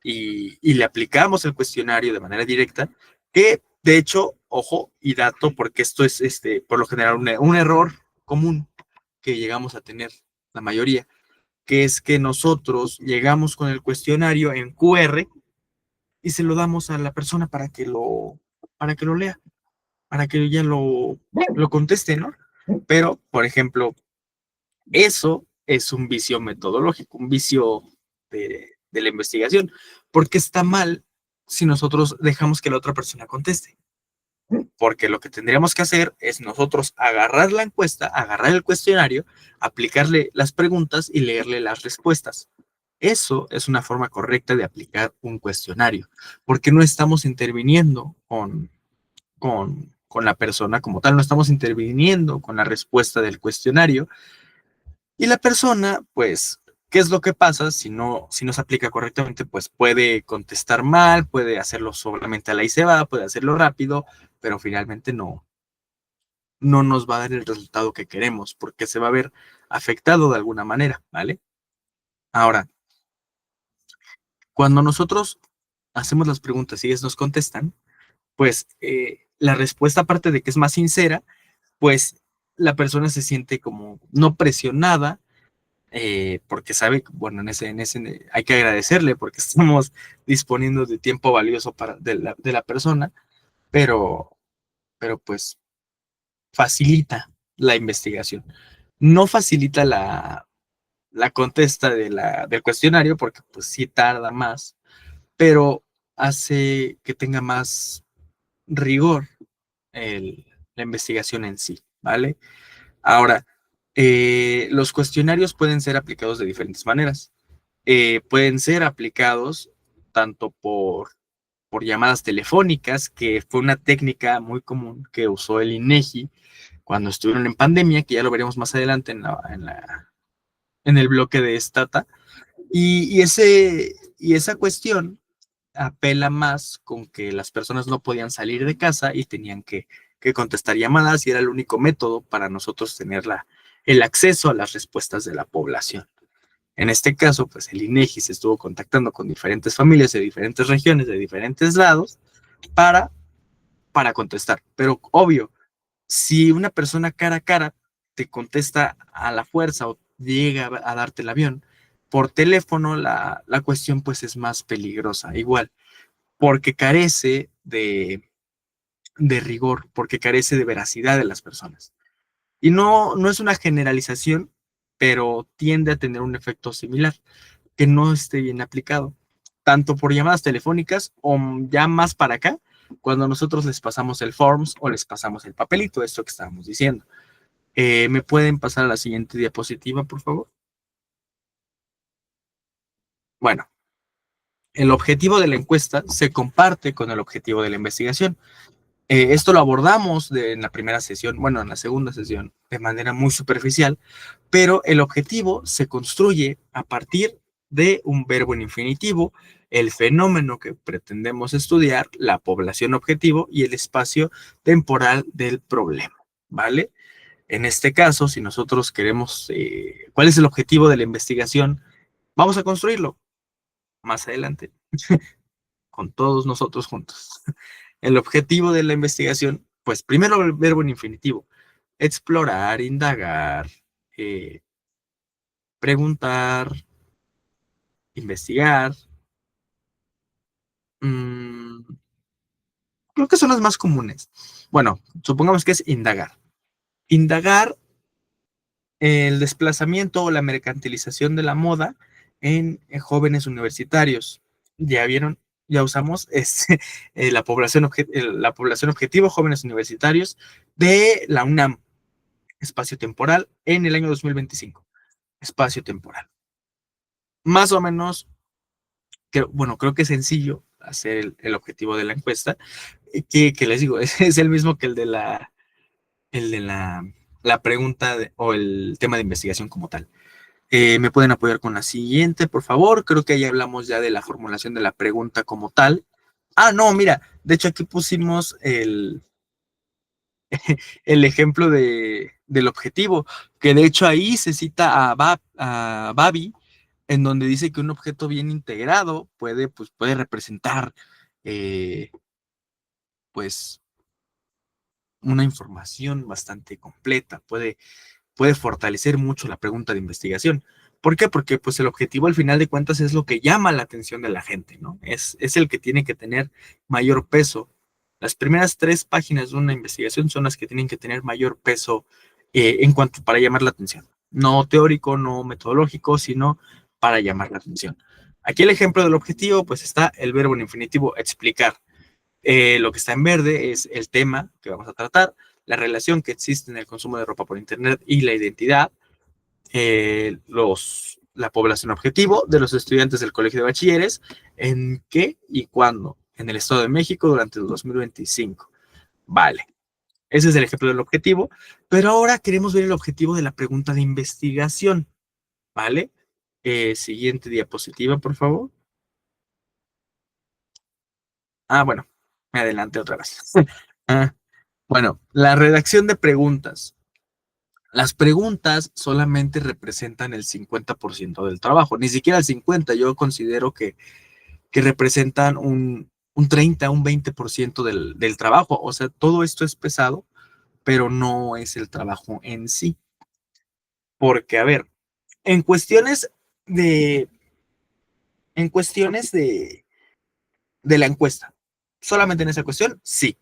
y le aplicamos el cuestionario de manera directa, que de hecho, ojo y dato, porque esto es por lo general un error común que llegamos a tener la mayoría, que es que nosotros llegamos con el cuestionario en QR y se lo damos a la persona para que lo lea, para que ella lo conteste, ¿no? Pero, por ejemplo, eso es un vicio metodológico, un vicio de la investigación, porque está mal si nosotros dejamos que la otra persona conteste. Porque lo que tendríamos que hacer es nosotros agarrar la encuesta, agarrar el cuestionario, aplicarle las preguntas y leerle las respuestas. Eso es una forma correcta de aplicar un cuestionario, porque no estamos interviniendo con la persona como tal, no estamos interviniendo con la respuesta del cuestionario. Y la persona, pues, ¿qué es lo que pasa si no se aplica correctamente? Pues puede contestar mal, puede hacerlo solamente a la y se va, puede hacerlo rápido, pero finalmente no nos va a dar el resultado que queremos, porque se va a ver afectado de alguna manera, ¿vale? Ahora, cuando nosotros hacemos las preguntas y ellos nos contestan, pues la respuesta, aparte de que es más sincera, pues la persona se siente como no presionada, porque sabe, bueno, hay que agradecerle porque estamos disponiendo de tiempo valioso de la persona, pero, pero pues facilita la investigación. No facilita la contesta del cuestionario porque pues sí tarda más, pero hace que tenga más rigor la investigación en sí, ¿vale? Ahora, los cuestionarios pueden ser aplicados de diferentes maneras. Pueden ser aplicados tanto por llamadas telefónicas, que fue una técnica muy común que usó el INEGI cuando estuvieron en pandemia, que ya lo veremos más adelante en el bloque de Stata. Y esa cuestión apela más con que las personas no podían salir de casa y tenían que contestar llamadas y era el único método para nosotros tener el acceso a las respuestas de la población. En este caso, pues el INEGI se estuvo contactando con diferentes familias de diferentes regiones, de diferentes lados, para, para contestar. Pero obvio, si una persona cara a cara te contesta a la fuerza o llega a darte el avión, por teléfono la cuestión pues es más peligrosa, igual, porque carece de rigor, porque carece de veracidad de las personas. Y no es una generalización, pero tiende a tener un efecto similar, que no esté bien aplicado, tanto por llamadas telefónicas o ya más para acá, cuando nosotros les pasamos el forms o les pasamos el papelito, esto que estábamos diciendo. ¿Me pueden pasar a la siguiente diapositiva, por favor? Bueno, el objetivo de la encuesta se comparte con el objetivo de la investigación. Esto lo abordamos en la primera sesión, bueno, en la segunda sesión, de manera muy superficial, pero el objetivo se construye a partir de un verbo en infinitivo, el fenómeno que pretendemos estudiar, la población objetivo y el espacio temporal del problema, ¿vale? En este caso, si nosotros queremos, ¿cuál es el objetivo de la investigación? Vamos a construirlo más adelante, con todos nosotros juntos. El objetivo de la investigación, pues primero el verbo en infinitivo, explorar, indagar, eh, preguntar, investigar. Mmm, creo que son las más comunes. Bueno, supongamos que es indagar. Indagar el desplazamiento o la mercantilización de la moda en jóvenes universitarios. Ya vieron, ya usamos la población objetivo, jóvenes universitarios de la UNAM, espacio temporal, en el año 2025. Espacio temporal. Más o menos, bueno, creo que es sencillo hacer el objetivo de la encuesta, que les digo, es el mismo que el de la pregunta o el tema de investigación como tal. ¿Me pueden apoyar con la siguiente, por favor? Creo que ahí hablamos ya de la formulación de la pregunta como tal. Ah, no, mira, de hecho aquí pusimos el ejemplo del objetivo, que de hecho ahí se cita a Babi, en donde dice que un objeto bien integrado puede representar eh, pues una información bastante completa, puede fortalecer mucho la pregunta de investigación. ¿Por qué? Porque pues el objetivo al final de cuentas es lo que llama la atención de la gente, ¿no? Es el que tiene que tener mayor peso. Las primeras 3 páginas de una investigación son las que tienen que tener mayor peso en cuanto para llamar la atención. No teórico, no metodológico, sino para llamar la atención. Aquí el ejemplo del objetivo, pues está el verbo en infinitivo explicar. Lo que está en verde es el tema que vamos a tratar, la relación que existe en el consumo de ropa por internet y la identidad, la población objetivo de los estudiantes del Colegio de Bachilleres, en qué y cuándo, en el Estado de México durante el 2025. Vale, ese es el ejemplo del objetivo, pero ahora queremos ver el objetivo de la pregunta de investigación, ¿vale? Siguiente diapositiva, por favor. Ah, bueno, me adelanté otra vez. Bueno, la redacción de preguntas. Las preguntas solamente representan el 50% del trabajo, ni siquiera el 50%. Yo considero que representan un 30, un 20% del trabajo. O sea, todo esto es pesado, pero no es el trabajo en sí. Porque, a ver, en cuestiones de, en cuestiones de la encuesta, solamente en esa cuestión, sí.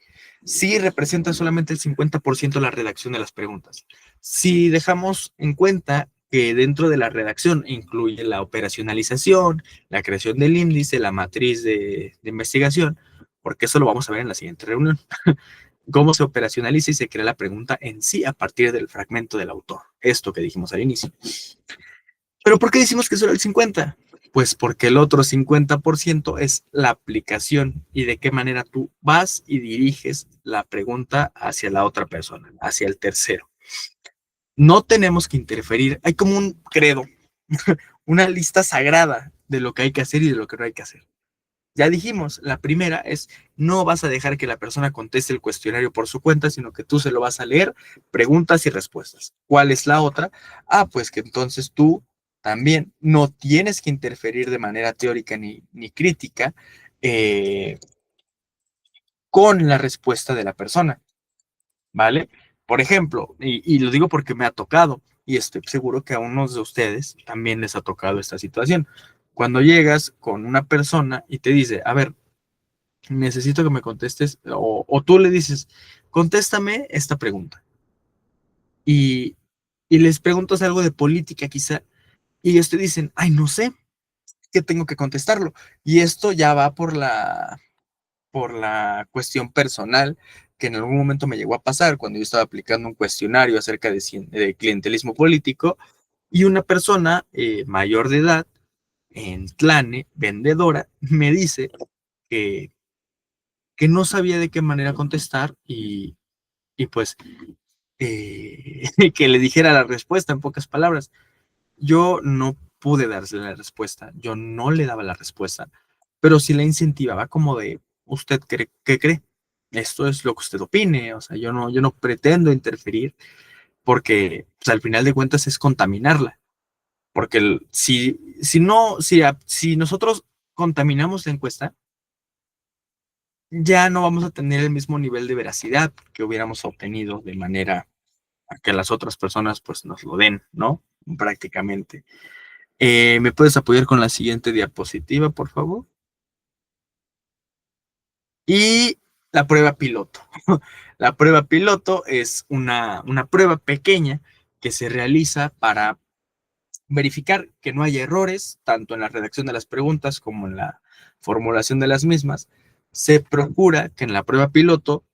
Sí representa solamente el 50% la redacción de las preguntas. Si dejamos en cuenta que dentro de la redacción incluye la operacionalización, la creación del índice, la matriz de investigación, porque eso lo vamos a ver en la siguiente reunión. Cómo se operacionaliza y se crea la pregunta en sí a partir del fragmento del autor. Esto que dijimos al inicio. ¿Pero por qué decimos que solo el 50%? Pues porque el otro 50% es la aplicación y de qué manera tú vas y diriges la pregunta hacia la otra persona, hacia el tercero. No tenemos que interferir, hay como un credo, una lista sagrada de lo que hay que hacer y de lo que no hay que hacer. Ya dijimos, la primera es, no vas a dejar que la persona conteste el cuestionario por su cuenta, sino que tú se lo vas a leer, preguntas y respuestas. ¿Cuál es la otra? Ah, pues que entonces tú También no tienes que interferir de manera teórica ni crítica eh, con la respuesta de la persona, ¿vale? Por ejemplo, y lo digo porque me ha tocado, y estoy seguro que a unos de ustedes también les ha tocado esta situación. Cuando llegas con una persona y te dice, a ver, necesito que me contestes, o tú le dices, contéstame esta pregunta. Y, y les preguntas algo de política quizá, y ellos te dicen, ay, no sé, que tengo que contestarlo. Y esto ya va por la cuestión personal que en algún momento me llegó a pasar cuando yo estaba aplicando un cuestionario acerca de clientelismo político y una persona mayor de edad, en Tlane, vendedora, me dice que, que no sabía de qué manera contestar y pues que le dijera la respuesta en pocas palabras. Yo no pude darle la respuesta, yo no le daba la respuesta, pero sí la incentivaba como de, ¿usted cree, qué cree? Esto es lo que usted opine, o sea, yo no pretendo interferir porque pues, al final de cuentas es contaminarla, porque si no, si nosotros contaminamos la encuesta, ya no vamos a tener el mismo nivel de veracidad que hubiéramos obtenido de manera a que las otras personas pues nos lo den, ¿no? Prácticamente. ¿Me puedes apoyar con la siguiente diapositiva, por favor? Y la prueba piloto. La prueba piloto es una prueba pequeña que se realiza para verificar que no haya errores, tanto en la redacción de las preguntas como en la formulación de las mismas. Se procura que en la prueba piloto,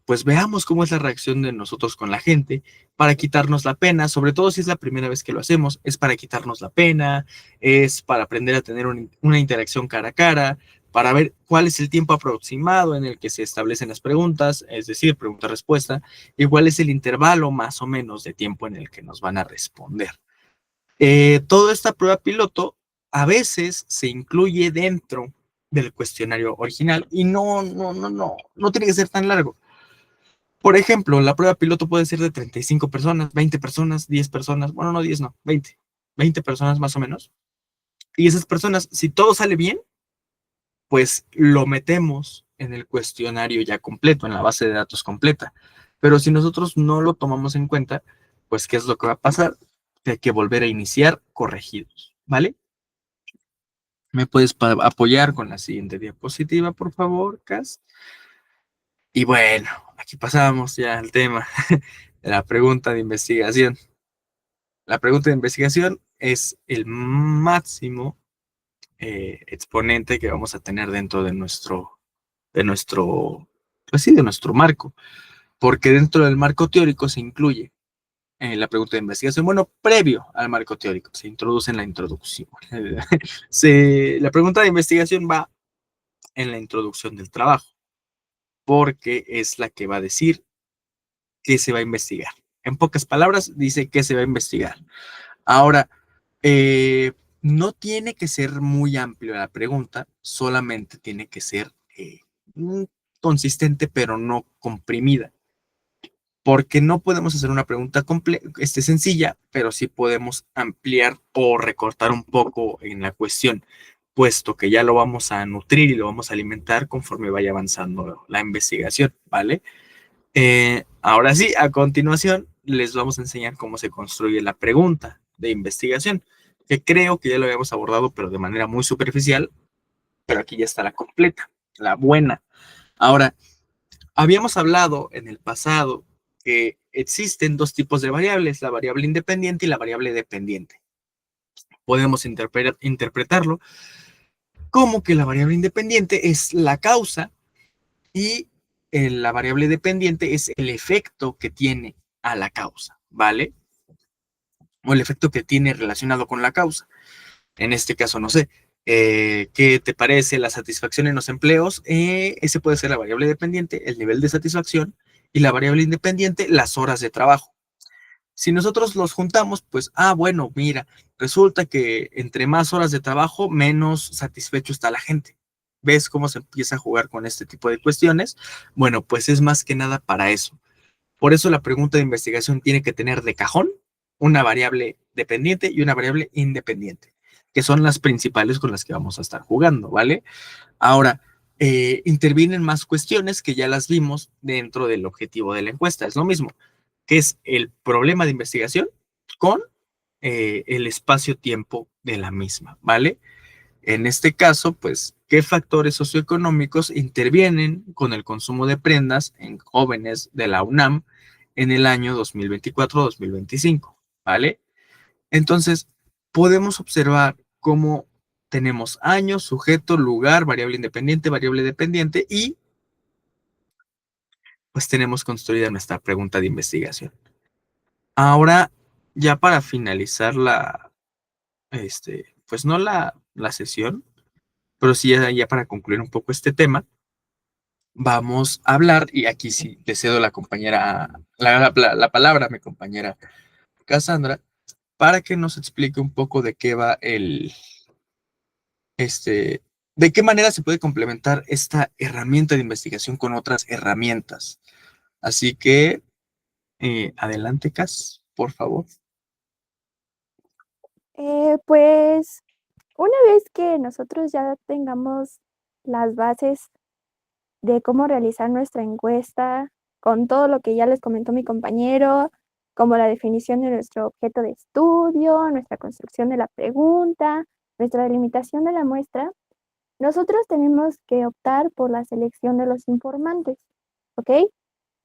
pues veamos cómo es la reacción de nosotros con la gente para quitarnos la pena, sobre todo si es la primera vez que lo hacemos, es para quitarnos la pena, es para aprender a tener una interacción cara a cara, para ver cuál es el tiempo aproximado en el que se establecen las preguntas, es decir, pregunta-respuesta, y cuál es el intervalo más o menos de tiempo en el que nos van a responder. Toda esta prueba piloto a veces se incluye dentro del cuestionario original y no tiene que ser tan largo. Por ejemplo, la prueba piloto puede ser de 35 personas, 20 personas, 10 personas, bueno, no 10, no, 20 personas más o menos. Y esas personas, si todo sale bien, pues lo metemos en el cuestionario ya completo, en la base de datos completa. Pero si nosotros no lo tomamos en cuenta, pues ¿qué es lo que va a pasar? Que hay que volver a iniciar corregidos, ¿vale? ¿Me puedes apoyar con la siguiente diapositiva, por favor, Cas? Y bueno, aquí pasamos ya al tema de la pregunta de investigación. La pregunta de investigación es el máximo exponente que vamos a tener dentro pues sí, de nuestro marco, porque dentro del marco teórico se incluye la pregunta de investigación, bueno, previo al marco teórico, se introduce en la introducción. La pregunta de investigación va en la introducción del trabajo, porque es la que va a decir qué se va a investigar. En pocas palabras, dice qué se va a investigar. Ahora, no tiene que ser muy amplio la pregunta, solamente tiene que ser consistente, pero no comprimida. Porque no podemos hacer una pregunta sencilla, pero sí podemos ampliar o recortar un poco en la cuestión, puesto que ya lo vamos a nutrir y lo vamos a alimentar conforme vaya avanzando la investigación, ¿vale? Ahora sí, a continuación les vamos a enseñar cómo se construye la pregunta de investigación, que creo que ya lo habíamos abordado, pero de manera muy superficial, pero aquí ya está la completa, la buena. Ahora, habíamos hablado en el pasado que existen dos tipos de variables, la variable independiente y la variable dependiente. Podemos interpretarlo como que la variable independiente es la causa y la variable dependiente es el efecto que tiene a la causa, ¿vale? O el efecto que tiene relacionado con la causa. En este caso, no sé, ¿qué te parece la satisfacción en los empleos? Ese puede ser la variable dependiente, el nivel de satisfacción, y la variable independiente, las horas de trabajo. Si nosotros los juntamos, pues, bueno, mira, resulta que entre más horas de trabajo, menos satisfecho está la gente. ¿Ves cómo se empieza a jugar con este tipo de cuestiones? Bueno, pues es más que nada para eso. Por eso la pregunta de investigación tiene que tener de cajón una variable dependiente y una variable independiente, que son las principales con las que vamos a estar jugando, ¿vale? Ahora, intervienen más cuestiones que ya las vimos dentro del objetivo de la encuesta. Es lo mismo, que es el problema de investigación con el espacio-tiempo de la misma, ¿vale? En este caso, pues, ¿qué factores socioeconómicos intervienen con el consumo de prendas en jóvenes de la UNAM en el año 2024-2025? ¿Vale? Entonces, podemos observar cómo tenemos año, sujeto, lugar, variable dependiente y pues tenemos construida nuestra pregunta de investigación. Ahora, ya para finalizar pues no la sesión, pero sí ya para concluir un poco este tema, vamos a hablar, y aquí sí le cedo la palabra a mi compañera Cassandra, para que nos explique un poco de qué va de qué manera se puede complementar esta herramienta de investigación con otras herramientas. Así que, adelante, Cas, por favor. Pues una vez que nosotros ya tengamos las bases de cómo realizar nuestra encuesta, con todo lo que ya les comentó mi compañero, como la definición de nuestro objeto de estudio, nuestra construcción de la pregunta, nuestra delimitación de la muestra, nosotros tenemos que optar por la selección de los informantes, ¿ok?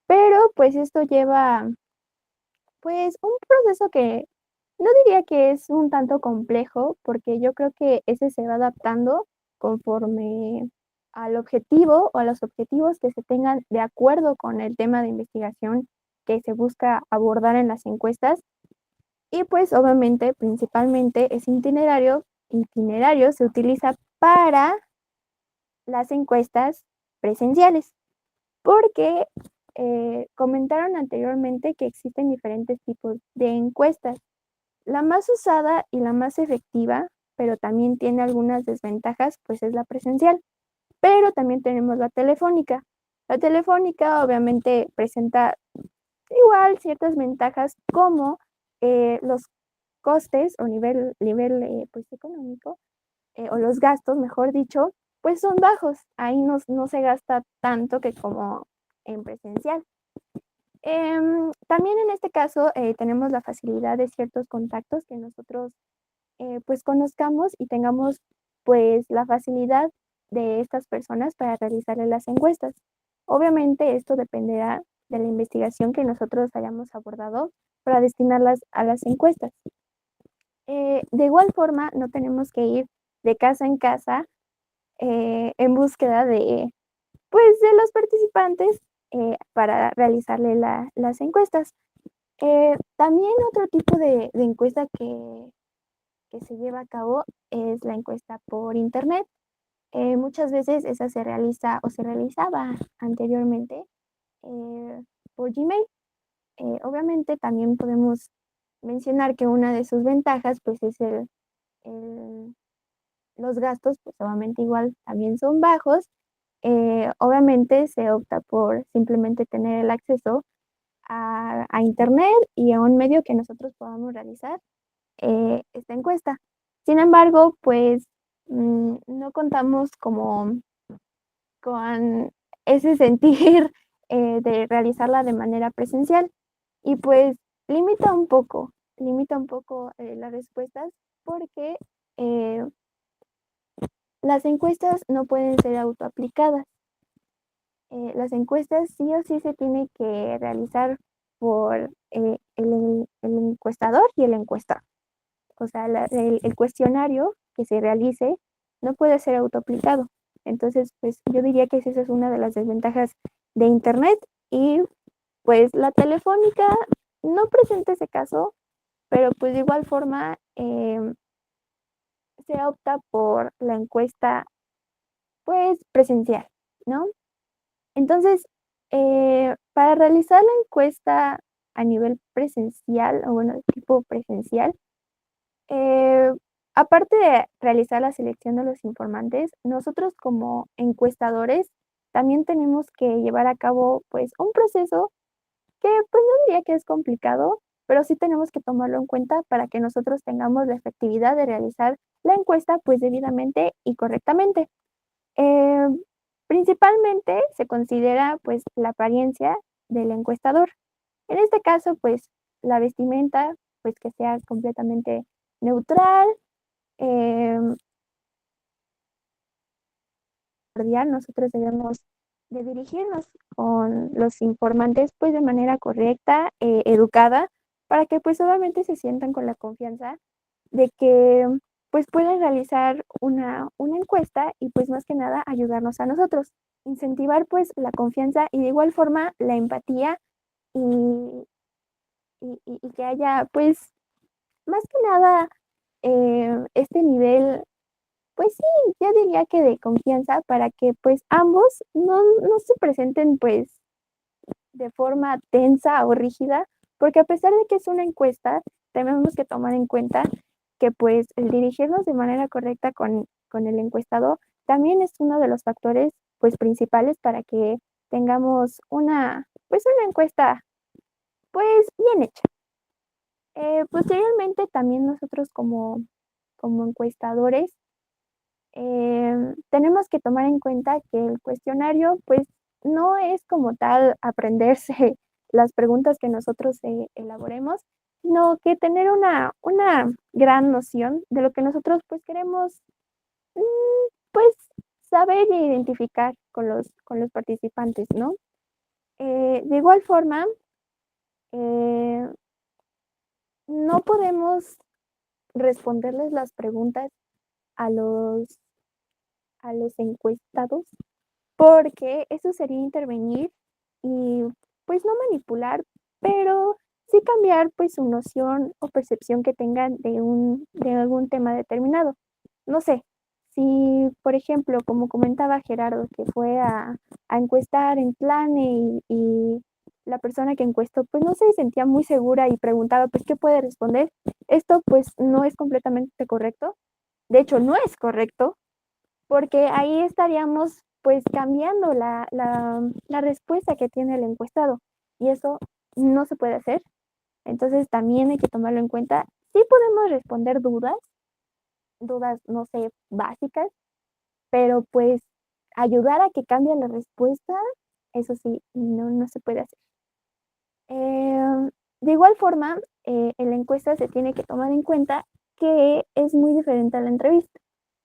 Pero pues esto lleva pues un proceso que no diría que es un tanto complejo, porque yo creo que ese se va adaptando conforme al objetivo o a los objetivos que se tengan de acuerdo con el tema de investigación que se busca abordar en las encuestas. Y pues obviamente, principalmente, ese itinerario se utiliza para las encuestas presenciales, porque comentaron anteriormente que existen diferentes tipos de encuestas. La más usada y la más efectiva, pero también tiene algunas desventajas, pues es la presencial. Pero también tenemos la telefónica. La telefónica obviamente presenta igual ciertas ventajas como los costes o nivel pues, económico, o los gastos, mejor dicho, pues son bajos. Ahí no se gasta tanto que como en presencial. También en este caso tenemos la facilidad de ciertos contactos que nosotros pues conozcamos y tengamos pues la facilidad de estas personas para realizarle las encuestas. Obviamente esto dependerá de la investigación que nosotros hayamos abordado para destinarlas a las encuestas. De igual forma, no tenemos que ir de casa en casa en búsqueda de, pues, de los participantes para realizarle las encuestas. También otro tipo de encuesta que se lleva a cabo es la encuesta por internet. Muchas veces esa se realiza o se realizaba anteriormente por Gmail. Obviamente también podemos mencionar que una de sus ventajas pues es el- los gastos, pues obviamente igual también son bajos. Obviamente se opta por simplemente tener el acceso a internet y a un medio que nosotros podamos realizar esta encuesta. Sin embargo, pues no contamos como con ese sentir de realizarla de manera presencial y pues limita un poco las respuestas porque eh, las encuestas no pueden ser autoaplicadas. Las encuestas sí o sí se tiene que realizar por el encuestador y el encuestado. O sea, el cuestionario que se realice no puede ser autoaplicado. Entonces, pues yo diría que esa es una de las desventajas de Internet y pues la telefónica no presenta ese caso, pero pues de igual forma se opta por la encuesta pues presencial, ¿no? Entonces, para realizar la encuesta a nivel presencial, o bueno, tipo presencial, Eh, aparte de realizar la selección de los informantes, nosotros como encuestadores también tenemos que llevar a cabo pues un proceso que pues no diría que es complicado, pero sí tenemos que tomarlo en cuenta para que nosotros tengamos la efectividad de realizar la encuesta pues debidamente y correctamente. Eh, Principalmente se considera pues la apariencia del encuestador. En este caso, pues la vestimenta, pues que sea completamente neutral, em, cordial. Nosotros debemos de dirigirnos con los informantes pues de manera correcta, educada, para que pues obviamente se sientan con la confianza de que pues pueden realizar una encuesta y pues más que nada ayudarnos a nosotros, incentivar pues la confianza y de igual forma la empatía y, y que haya pues más que nada este nivel, pues sí, yo diría que de confianza para que pues ambos no se presenten pues de forma tensa o rígida, porque a pesar de que es una encuesta, tenemos que tomar en cuenta que pues el dirigirnos de manera correcta con el encuestado también es uno de los factores pues principales para que tengamos pues una encuesta pues bien hecha. Posteriormente también nosotros como encuestadores tenemos que tomar en cuenta que el cuestionario, pues, no es como tal aprenderse las preguntas que nosotros elaboremos, sino que tener una gran noción de lo que nosotros, pues, queremos, mm, pues, saber e identificar con los participantes, ¿no? De igual forma, eh, no podemos responderles las preguntas a a los encuestados porque eso sería intervenir y pues no manipular, pero sí cambiar pues su noción o percepción que tengan de algún tema determinado. No sé, si por ejemplo, como comentaba Gerardo, que fue a encuestar en Plane y la persona que encuestó pues no se sentía muy segura y preguntaba pues qué puede responder, esto pues no es completamente correcto. De hecho, no es correcto porque ahí estaríamos pues cambiando la respuesta que tiene el encuestado y eso no se puede hacer. Entonces también hay que tomarlo en cuenta. Sí podemos responder dudas, no sé, básicas, pero pues ayudar a que cambie la respuesta, eso sí, no se puede hacer. De igual forma, en la encuesta se tiene que tomar en cuenta que es muy diferente a la entrevista.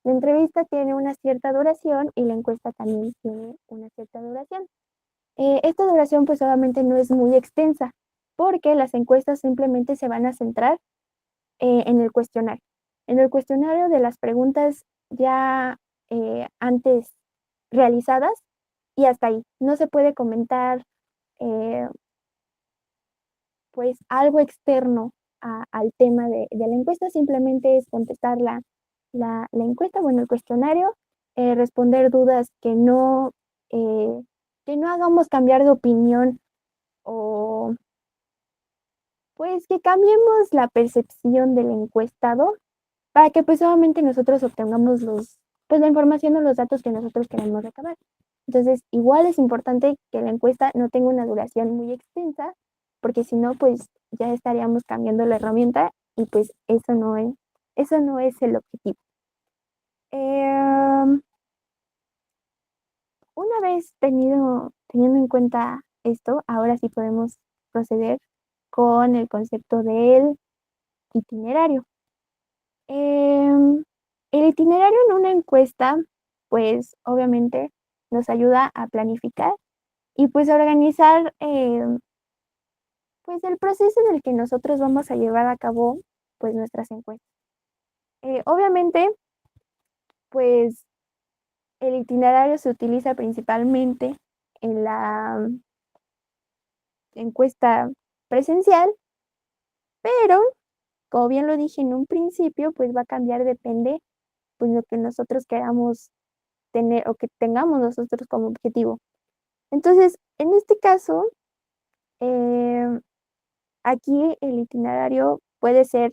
La entrevista tiene una cierta duración y la encuesta también tiene una cierta duración. Esta duración pues obviamente no es muy extensa porque las encuestas simplemente se van a centrar en el cuestionario. En el cuestionario de las preguntas ya antes realizadas y hasta ahí. No se puede comentar eh, pues algo externo al tema de la encuesta, simplemente es contestar la encuesta, bueno, el cuestionario, responder dudas eh, que no hagamos cambiar de opinión o pues que cambiemos la percepción del encuestado para que pues obviamente nosotros obtengamos pues la información o los datos que nosotros queremos recabar. Entonces, igual es importante que la encuesta no tenga una duración muy extensa, porque si no, pues ya estaríamos cambiando la herramienta y pues eso no es el objetivo. Em, una vez teniendo en cuenta esto, ahora sí podemos proceder con el concepto del itinerario. El itinerario en una encuesta, pues obviamente nos ayuda a planificar y pues a organizar pues el proceso en el que nosotros vamos a llevar a cabo pues nuestras encuestas. Obviamente, pues el itinerario se utiliza principalmente en la encuesta presencial, pero como bien lo dije en un principio, pues va a cambiar, depende pues lo que nosotros queramos tener o que tengamos nosotros como objetivo. Entonces, en este caso, em, aquí el itinerario puede ser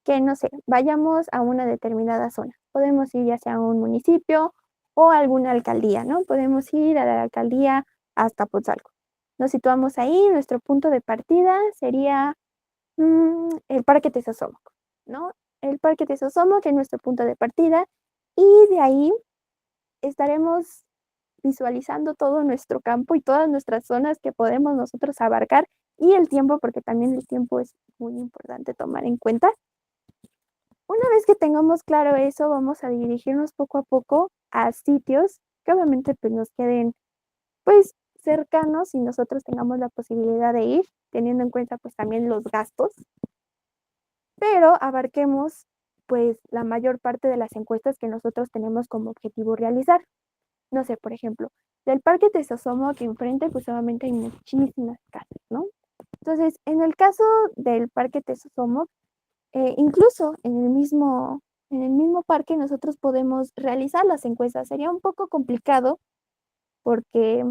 que, no sé, vayamos a una determinada zona. Podemos ir ya sea a un municipio o a alguna alcaldía, ¿no? Podemos ir a la alcaldía hasta Potzalco. Nos situamos ahí, nuestro punto de partida sería el Parque Tesosomoc, ¿no? El Parque Tesosomoc es nuestro punto de partida y de ahí estaremos visualizando todo nuestro campo y todas nuestras zonas que podemos nosotros abarcar y el tiempo, porque también el tiempo es muy importante tomar en cuenta. Una vez que tengamos claro eso, vamos a dirigirnos poco a poco a sitios que obviamente pues nos queden pues cercanos y nosotros tengamos la posibilidad de ir, teniendo en cuenta pues también los gastos, pero abarquemos pues la mayor parte de las encuestas que nosotros tenemos como objetivo realizar. No sé, por ejemplo, del Parque Tesosomo aquí enfrente pues obviamente hay muchísimas casas, ¿no? Entonces, en el caso del Parque Tesosomo, incluso en el mismo parque nosotros podemos realizar las encuestas. Sería un poco complicado porque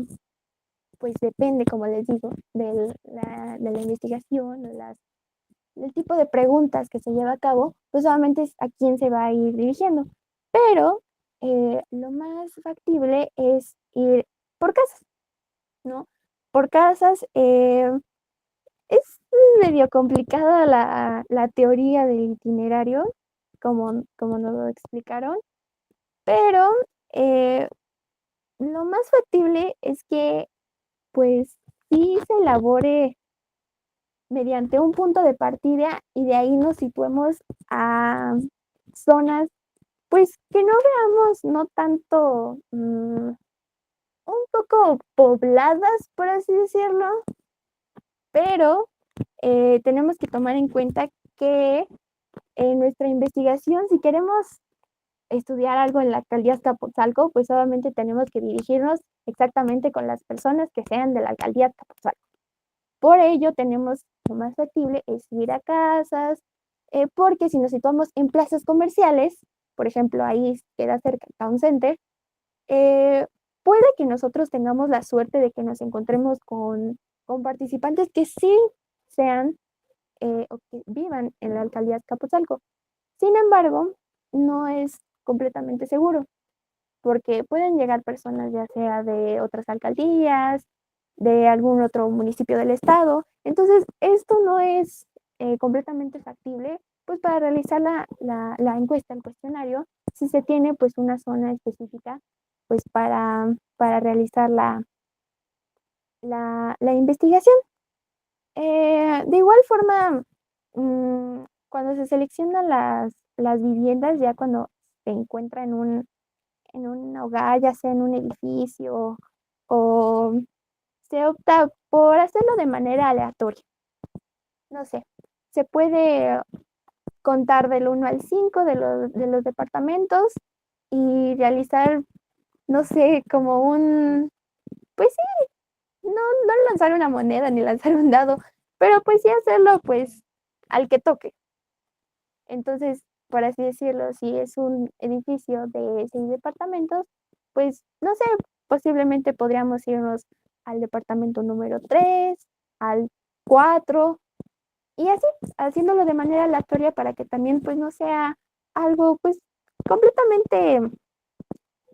pues depende, como les digo, de la investigación, del tipo de preguntas que se lleva a cabo, pues solamente es a quién se va a ir dirigiendo. Pero lo más factible es ir por casas, ¿no? Por casas es medio complicada la teoría del itinerario, como nos lo explicaron, pero eh, lo más factible es que pues sí se elabore mediante un punto de partida y de ahí nos situemos a zonas, pues que no veamos no tanto, un poco pobladas, por así decirlo, pero tenemos que tomar en cuenta que en nuestra investigación, si queremos estudiar algo en la alcaldía Azcapotzalco, pues obviamente tenemos que dirigirnos exactamente con las personas que sean de la alcaldía Azcapotzalco. Por ello, tenemos lo más factible es ir a casas, porque si nos situamos en plazas comerciales, por ejemplo, ahí queda cerca el Town Center, eh, puede que nosotros tengamos la suerte de que nos encontremos con participantes que sí sean o que vivan en la alcaldía Azcapotzalco. Sin embargo, no es completamente seguro, porque pueden llegar personas ya sea de otras alcaldías, de algún otro municipio del estado. Entonces, esto no es completamente factible, pues para realizar la encuesta, el cuestionario, si se tiene pues una zona específica, pues para realizar la investigación. De igual forma, cuando se seleccionan las viviendas, ya cuando se encuentra en un hogar, ya sea en un edificio o se opta por hacerlo de manera aleatoria. No sé, se puede contar del 1 al 5 de los departamentos y realizar, no sé, como pues sí, no lanzar una moneda ni lanzar un dado, pero pues sí hacerlo pues al que toque. Entonces, por así decirlo, si es un edificio de 6 departamentos, pues no sé, posiblemente podríamos irnos al departamento número 3, al 4 y así, haciéndolo de manera aleatoria para que también pues no sea algo pues completamente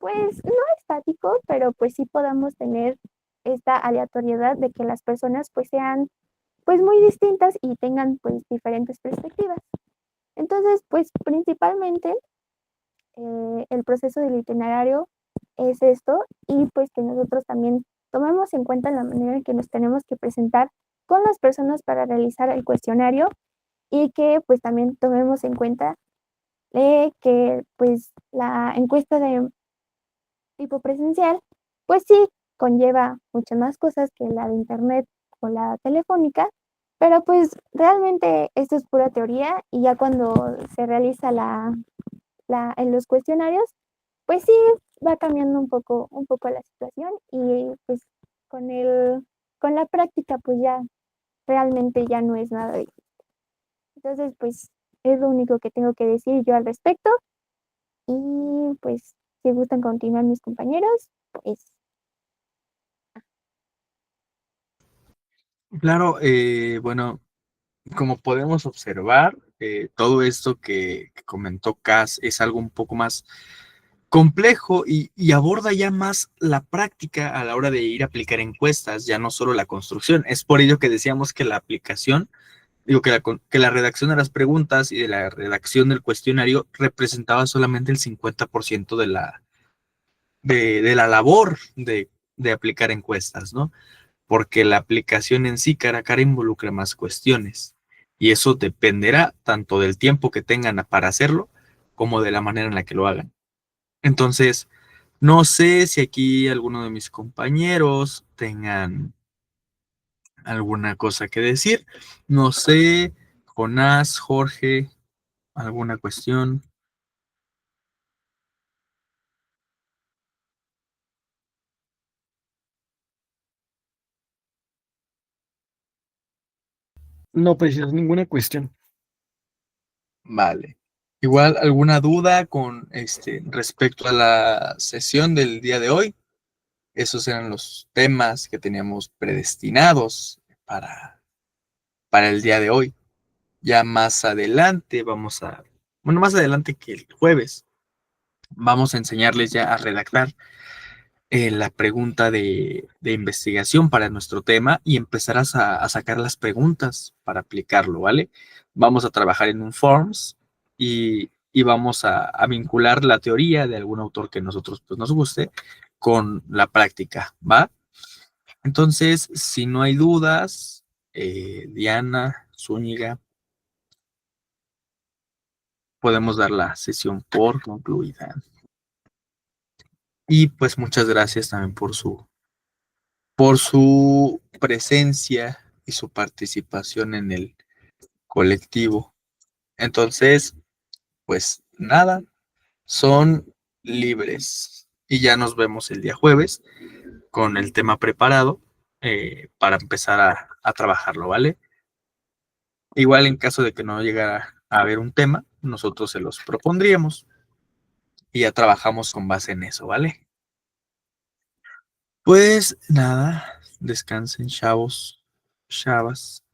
pues no estático, pero pues sí podamos tener esta aleatoriedad de que las personas pues sean pues muy distintas y tengan pues diferentes perspectivas. Entonces, pues principalmente el proceso del itinerario es esto y pues que nosotros también tomemos en cuenta la manera en que nos tenemos que presentar con las personas para realizar el cuestionario y que pues también tomemos en cuenta que pues la encuesta de tipo presencial pues sí conlleva muchas más cosas que la de internet o la telefónica, pero pues realmente esto es pura teoría y ya cuando se realiza en los cuestionarios, pues sí va cambiando un poco la situación y pues con con la práctica pues ya realmente ya no es nada difícil. Entonces pues es lo único que tengo que decir yo al respecto y pues si gustan continuar mis compañeros, pues Claro, bueno, como podemos observar, todo esto que comentó Cass es algo un poco más complejo y aborda ya más la práctica a la hora de ir a aplicar encuestas, ya no solo la construcción. Es por ello que decíamos que la aplicación digo que la redacción de las preguntas y de la redacción del cuestionario representaba solamente el 50% de la labor de aplicar encuestas, ¿no? Porque la aplicación en sí cara a cara involucra más cuestiones y eso dependerá tanto del tiempo que tengan para hacerlo como de la manera en la que lo hagan. Entonces, no sé si aquí alguno de mis compañeros tengan alguna cosa que decir. No sé, Jonás, Jorge, alguna cuestión. No, pues ninguna cuestión. Vale. Igual, ¿alguna duda con respecto a la sesión del día de hoy? Esos eran los temas que teníamos predestinados para el día de hoy. Ya más adelante bueno, más adelante que el jueves, vamos a enseñarles ya a redactar la pregunta de investigación para nuestro tema y empezarás a sacar las preguntas para aplicarlo, ¿vale? Vamos a trabajar en un Forms y vamos a vincular la teoría de algún autor que nosotros pues, nos guste con la práctica, ¿va? Entonces, si no hay dudas, Diana, Zúñiga, podemos dar la sesión por concluida. Y pues muchas gracias también por su presencia y su participación en el colectivo. Entonces, pues nada, son libres. Y ya nos vemos el día jueves con el tema preparado para empezar a trabajarlo, ¿vale? Igual en caso de que no llegara a haber un tema, nosotros se los propondríamos y ya trabajamos con base en eso, ¿vale? Pues nada, descansen, chavos, chavas.